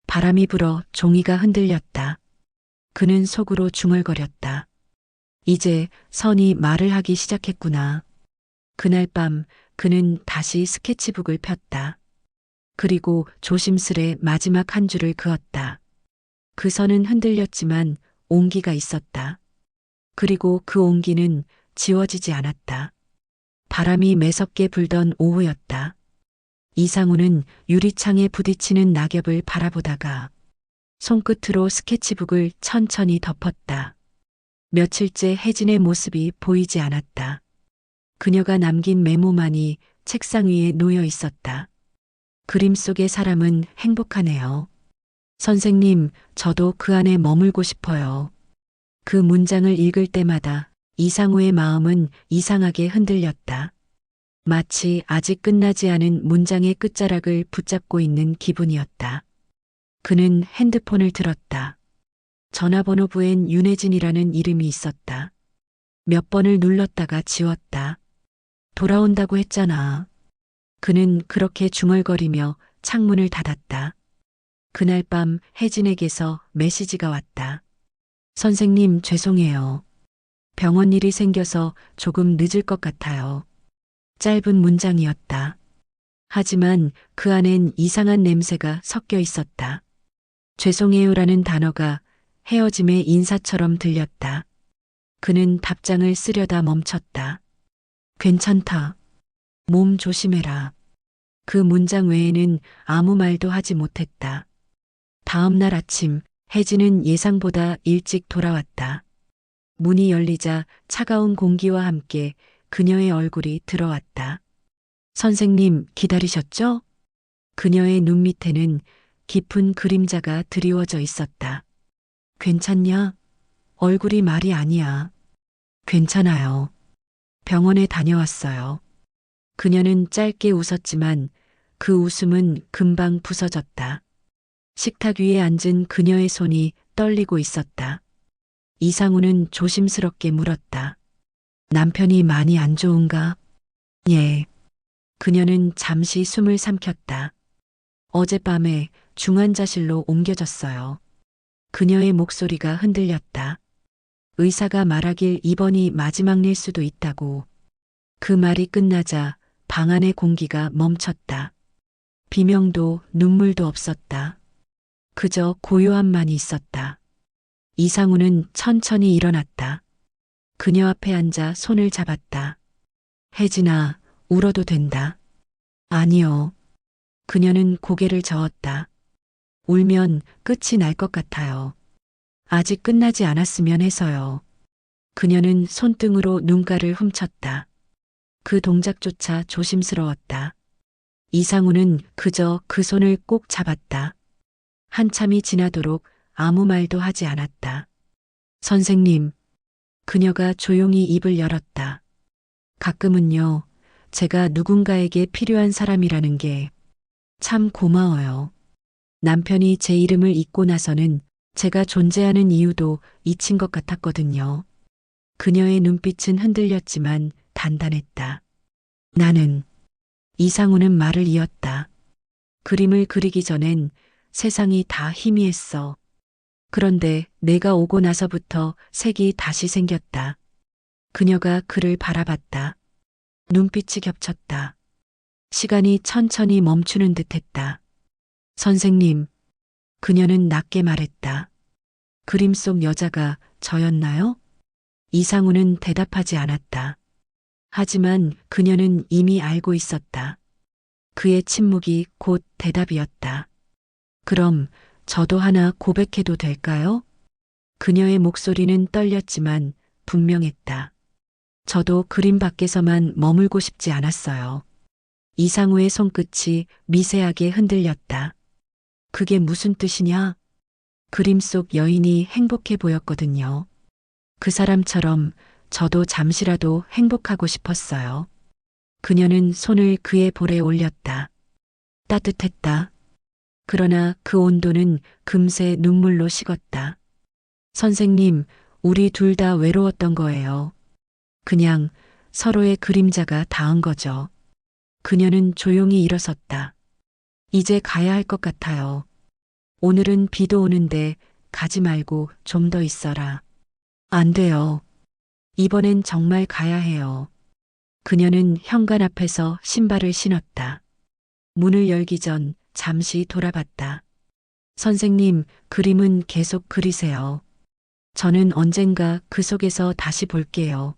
바람이 불어 종이가 흔들렸다. 그는 속으로 중얼거렸다. 이제 선이 말을 하기 시작했구나. 그날 밤 그는 다시 스케치북을 폈다. 그리고 조심스레 마지막 한 줄을 그었다. 그 선은 흔들렸지만 온기가 있었다. 그리고 그 온기는 지워지지 않았다. 바람이 매섭게 불던 오후였다. 이상우는 유리창에 부딪히는 낙엽을 바라보다가 손끝으로 스케치북을 천천히 덮었다. 며칠째 혜진의 모습이 보이지 않았다. 그녀가 남긴 메모만이 책상 위에 놓여 있었다. 그림 속의 사람은 행복하네요. 선생님, 저도 그 안에 머물고 싶어요. 그 문장을 읽을 때마다 이상우의 마음은 이상하게 흔들렸다. 마치 아직 끝나지 않은 문장의 끝자락을 붙잡고 있는 기분이었다. 그는 핸드폰을 들었다. 전화번호부엔 윤혜진이라는 이름이 있었다. 몇 번을 눌렀다가 지웠다. 돌아온다고 했잖아. 그는 그렇게 중얼거리며 창문을 닫았다. 그날 밤 혜진에게서 메시지가 왔다. 선생님, 죄송해요. 병원 일이 생겨서 조금 늦을 것 같아요. 짧은 문장이었다. 하지만 그 안엔 이상한 냄새가 섞여 있었다. 죄송해요라는 단어가 헤어짐의 인사처럼 들렸다. 그는 답장을 쓰려다 멈췄다. 괜찮다. 몸 조심해라. 그 문장 외에는 아무 말도 하지 못했다. 다음 날 아침, 혜진은 예상보다 일찍 돌아왔다. 문이 열리자 차가운 공기와 함께 그녀의 얼굴이 들어왔다. 선생님, 기다리셨죠? 그녀의 눈 밑에는 깊은 그림자가 드리워져 있었다. 괜찮냐? 얼굴이 말이 아니야. 괜찮아요. 병원에 다녀왔어요. 그녀는 짧게 웃었지만 그 웃음은 금방 부서졌다. 식탁 위에 앉은 그녀의 손이 떨리고 있었다. 이상우는 조심스럽게 물었다. 남편이 많이 안 좋은가? 예. 그녀는 잠시 숨을 삼켰다. 어젯밤에 중환자실로 옮겨졌어요. 그녀의 목소리가 흔들렸다. 의사가 말하길 이번이 마지막일 수도 있다고. 그 말이 끝나자 방 안의 공기가 멈췄다. 비명도 눈물도 없었다. 그저 고요함만이 있었다. 이상우는 천천히 일어났다. 그녀 앞에 앉아 손을 잡았다. 혜진아, 울어도 된다. 아니요. 그녀는 고개를 저었다. 울면 끝이 날 것 같아요. 아직 끝나지 않았으면 해서요. 그녀는 손등으로 눈가를 훔쳤다. 그 동작조차 조심스러웠다. 이상우는 그저 그 손을 꼭 잡았다. 한참이 지나도록 아무 말도 하지 않았다. 선생님, 그녀가 조용히 입을 열었다. 가끔은요, 제가 누군가에게 필요한 사람이라는 게 참 고마워요. 남편이 제 이름을 잊고 나서는 제가 존재하는 이유도 잊힌 것 같았거든요. 그녀의 눈빛은 흔들렸지만 단단했다. 나는, 이상우는 말을 이었다. 그림을 그리기 전엔 세상이 다 희미했어. 그런데 내가 오고 나서부터 색이 다시 생겼다. 그녀가 그를 바라봤다. 눈빛이 겹쳤다. 시간이 천천히 멈추는 듯 했다. 선생님, 그녀는 낮게 말했다. 그림 속 여자가 저였나요? 이상우는 대답하지 않았다. 하지만 그녀는 이미 알고 있었다. 그의 침묵이 곧 대답이었다. 그럼 저도 하나 고백해도 될까요? 그녀의 목소리는 떨렸지만 분명했다. 저도 그림 밖에서만 머물고 싶지 않았어요. 이상우의 손끝이 미세하게 흔들렸다. 그게 무슨 뜻이냐? 그림 속 여인이 행복해 보였거든요. 그 사람처럼 저도 잠시라도 행복하고 싶었어요. 그녀는 손을 그의 볼에 올렸다. 따뜻했다. 그러나 그 온도는 금세 눈물로 식었다. 선생님, 우리 둘 다 외로웠던 거예요. 그냥 서로의 그림자가 닿은 거죠. 그녀는 조용히 일어섰다. 이제 가야 할 것 같아요. 오늘은 비도 오는데 가지 말고 좀 더 있어라. 안 돼요. 이번엔 정말 가야 해요. 그녀는 현관 앞에서 신발을 신었다. 문을 열기 전 잠시 돌아봤다. 선생님, 그림은 계속 그리세요. 저는 언젠가 그 속에서 다시 볼게요.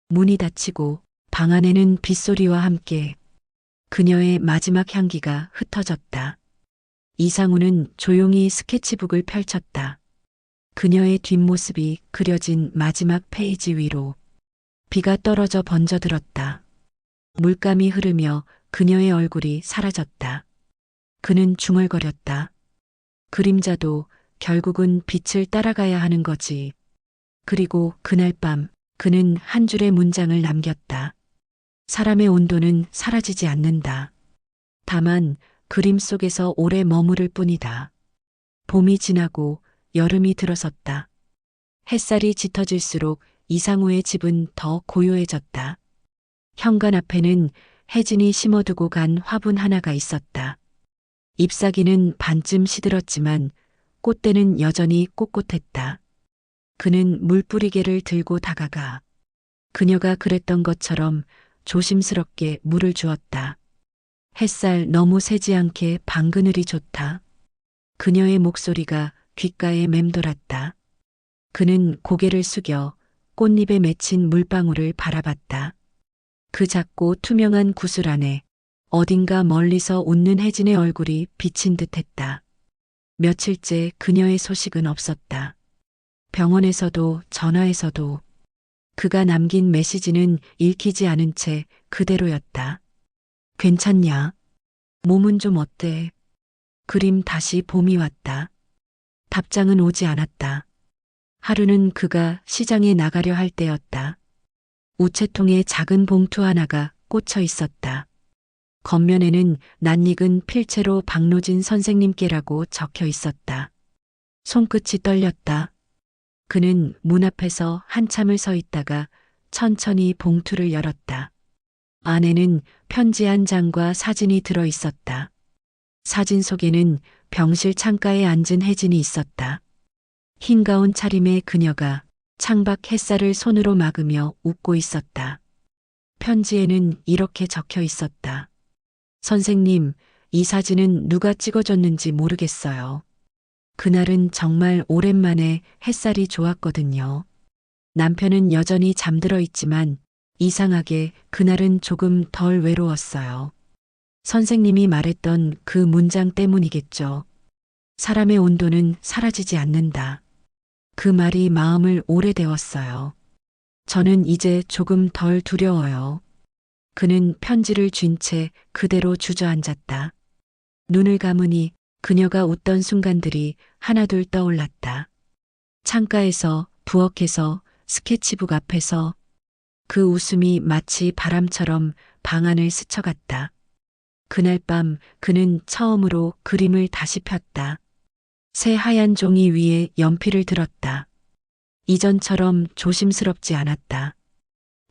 문이 닫히고 방 안에는 빗소리와 함께 그녀의 마지막 향기가 흩어졌다. 이상우는 조용히 스케치북을 펼쳤다. 그녀의 뒷모습이 그려진 마지막 페이지 위로 비가 떨어져 번져들었다. 물감이 흐르며 그녀의 얼굴이 사라졌다. 그는 중얼거렸다. 그림자도 결국은 빛을 따라가야 하는 거지. 그리고 그날 밤 그는 한 줄의 문장을 남겼다. 사람의 온도는 사라지지 않는다. 다만 그림 속에서 오래 머무를 뿐이다. 봄이 지나고 여름이 들어섰다. 햇살이 짙어질수록 이상우의 집은 더 고요해졌다. 현관 앞에는 혜진이 심어두고 간 화분 하나가 있었다. 잎사귀는 반쯤 시들었지만 꽃대는 여전히 꼿꼿했다. 그는 물뿌리개를 들고 다가가 그녀가 그랬던 것처럼 조심스럽게 물을 주었다. 햇살 너무 세지 않게 방그늘이 좋다. 그녀의 목소리가 귓가에 맴돌았다. 그는 고개를 숙여 꽃잎에 맺힌 물방울을 바라봤다. 그 작고 투명한 구슬 안에 어딘가 멀리서 웃는 혜진의 얼굴이 비친 듯했다. 며칠째 그녀의 소식은 없었다. 병원에서도 전화에서도 그가 남긴 메시지는 읽히지 않은 채 그대로였다. 괜찮냐? 몸은 좀 어때? 그림 다시 봄이 왔다. 답장은 오지 않았다. 하루는 그가 시장에 나가려 할 때였다. 우체통에 작은 봉투 하나가 꽂혀 있었다. 겉면에는 낯익은 필체로 박노진 선생님께라고 적혀 있었다. 손끝이 떨렸다. 그는 문 앞에서 한참을 서 있다가 천천히 봉투를 열었다. 안에는 편지 한 장과 사진이 들어 있었다. 사진 속에는 병실 창가에 앉은 혜진이 있었다. 흰 가운 차림의 그녀가 창밖 햇살을 손으로 막으며 웃고 있었다. 편지에는 이렇게 적혀 있었다. 선생님, 이 사진은 누가 찍어줬는지 모르겠어요. 그날은 정말 오랜만에 햇살이 좋았거든요. 남편은 여전히 잠들어 있지만 이상하게 그날은 조금 덜 외로웠어요. 선생님이 말했던 그 문장 때문이겠죠. 사람의 온도는 사라지지 않는다. 그 말이 마음을 오래 데웠어요. 저는 이제 조금 덜 두려워요. 그는 편지를 쥔 채 그대로 주저앉았다. 눈을 감으니 그녀가 웃던 순간들이 하나둘 떠올랐다. 창가에서, 부엌에서, 스케치북 앞에서 그 웃음이 마치 바람처럼 방 안을 스쳐갔다. 그날 밤 그는 처음으로 그림을 다시 폈다. 새 하얀 종이 위에 연필을 들었다. 이전처럼 조심스럽지 않았다.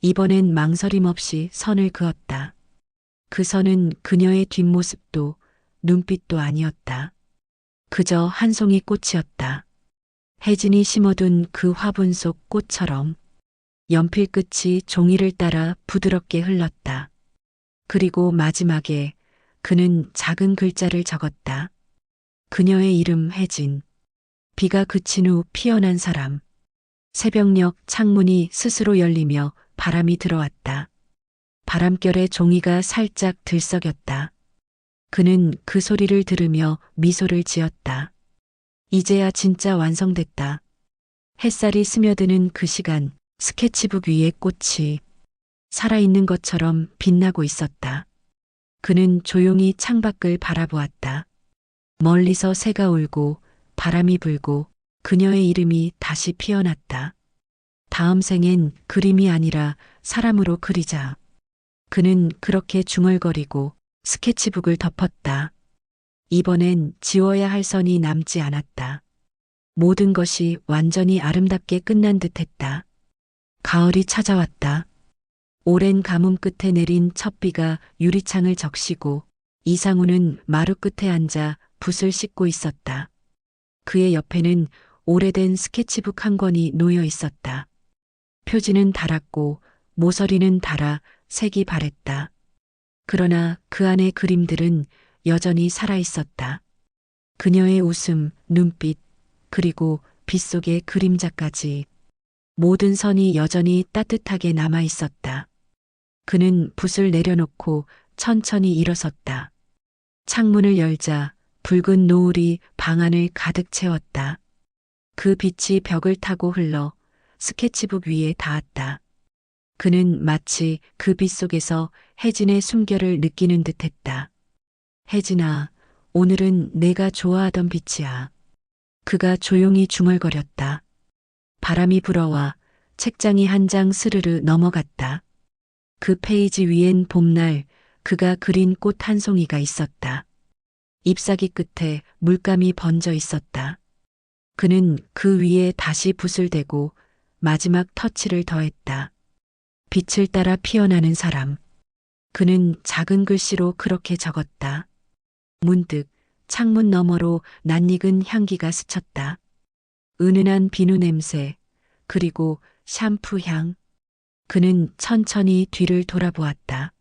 이번엔 망설임 없이 선을 그었다. 그 선은 그녀의 뒷모습도 눈빛도 아니었다. 그저 한 송이 꽃이었다. 혜진이 심어둔 그 화분 속 꽃처럼 연필 끝이 종이를 따라 부드럽게 흘렀다. 그리고 마지막에 그는 작은 글자를 적었다. 그녀의 이름 혜진. 비가 그친 후 피어난 사람. 새벽녘 창문이 스스로 열리며 바람이 들어왔다. 바람결에 종이가 살짝 들썩였다. 그는 그 소리를 들으며 미소를 지었다. 이제야 진짜 완성됐다. 햇살이 스며드는 그 시간, 스케치북 위의 꽃이 살아있는 것처럼 빛나고 있었다. 그는 조용히 창밖을 바라보았다. 멀리서 새가 울고 바람이 불고 그녀의 이름이 다시 피어났다. 다음 생엔 그림이 아니라 사람으로 그리자. 그는 그렇게 중얼거리고 스케치북을 덮었다. 이번엔 지워야 할 선이 남지 않았다. 모든 것이 완전히 아름답게 끝난 듯했다. 가을이 찾아왔다. 오랜 가뭄 끝에 내린 첫 비가 유리창을 적시고 이상우는 마루 끝에 앉아 붓을 씻고 있었다. 그의 옆에는 오래된 스케치북 한 권이 놓여 있었다. 표지는 닳았고 모서리는 닳아 색이 바랬다. 그러나 그 안의 그림들은 여전히 살아 있었다. 그녀의 웃음, 눈빛, 그리고 빗속의 그림자까지 모든 선이 여전히 따뜻하게 남아 있었다. 그는 붓을 내려놓고 천천히 일어섰다. 창문을 열자 붉은 노을이 방 안을 가득 채웠다. 그 빛이 벽을 타고 흘러 스케치북 위에 닿았다. 그는 마치 그 빛 속에서 혜진의 숨결을 느끼는 듯했다. 혜진아, 오늘은 내가 좋아하던 빛이야. 그가 조용히 중얼거렸다. 바람이 불어와 책장이 한 장 스르르 넘어갔다. 그 페이지 위엔 봄날 그가 그린 꽃 한 송이가 있었다. 잎사귀 끝에 물감이 번져 있었다. 그는 그 위에 다시 붓을 대고 마지막 터치를 더했다. 빛을 따라 피어나는 사람. 그는 작은 글씨로 그렇게 적었다. 문득 창문 너머로 낯익은 향기가 스쳤다. 은은한 비누 냄새, 그리고 샴푸 향. 그는 천천히 뒤를 돌아보았다.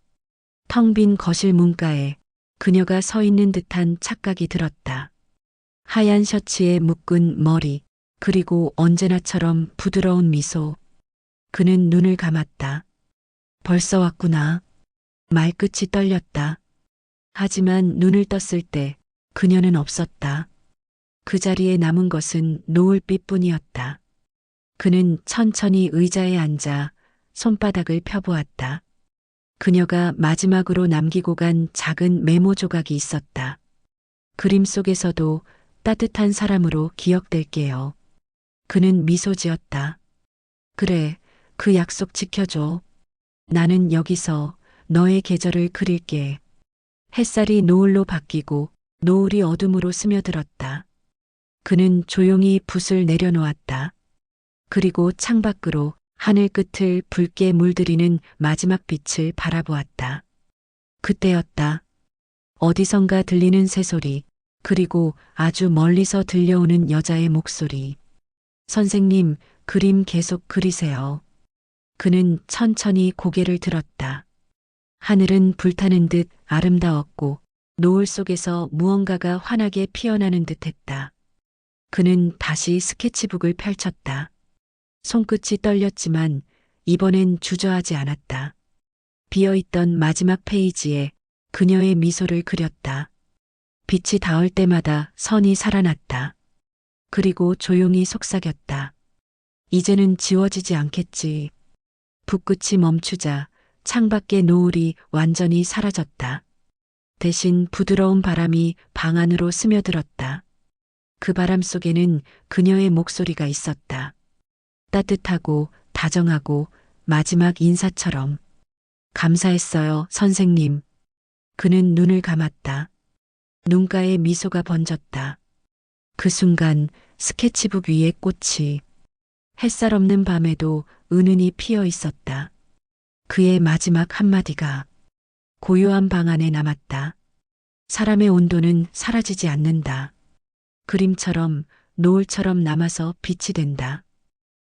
텅 빈 거실 문가에 그녀가 서 있는 듯한 착각이 들었다. 하얀 셔츠에 묶은 머리, 그리고 언제나처럼 부드러운 미소. 그는 눈을 감았다. 벌써 왔구나. 말끝이 떨렸다. 하지만 눈을 떴을 때 그녀는 없었다. 그 자리에 남은 것은 노을빛뿐이었다. 그는 천천히 의자에 앉아 손바닥을 펴보았다. 그녀가 마지막으로 남기고 간 작은 메모 조각이 있었다. 그림 속에서도 따뜻한 사람으로 기억될게요. 그는 미소 지었다. 그래, 그 약속 지켜줘. 나는 여기서 너의 계절을 그릴게. 햇살이 노을로 바뀌고 노을이 어둠으로 스며들었다. 그는 조용히 붓을 내려놓았다. 그리고 창밖으로 하늘 끝을 붉게 물들이는 마지막 빛을 바라보았다. 그때였다. 어디선가 들리는 새소리, 그리고 아주 멀리서 들려오는 여자의 목소리. 선생님, 그림 계속 그리세요. 그는 천천히 고개를 들었다. 하늘은 불타는 듯 아름다웠고 노을 속에서 무언가가 환하게 피어나는 듯했다. 그는 다시 스케치북을 펼쳤다. 손끝이 떨렸지만 이번엔 주저하지 않았다. 비어있던 마지막 페이지에 그녀의 미소를 그렸다. 빛이 닿을 때마다 선이 살아났다. 그리고 조용히 속삭였다. 이제는 지워지지 않겠지. 붓끝이 멈추자 창밖의 노을이 완전히 사라졌다. 대신 부드러운 바람이 방 안으로 스며들었다. 그 바람 속에는 그녀의 목소리가 있었다. 따뜻하고 다정하고 마지막 인사처럼. 감사했어요, 선생님. 그는 눈을 감았다. 눈가에 미소가 번졌다. 그 순간 스케치북 위에 꽃이 햇살 없는 밤에도 은은히 피어 있었다. 그의 마지막 한마디가 고요한 방 안에 남았다. 사람의 온도는 사라지지 않는다. 그림처럼 노을처럼 남아서 빛이 된다.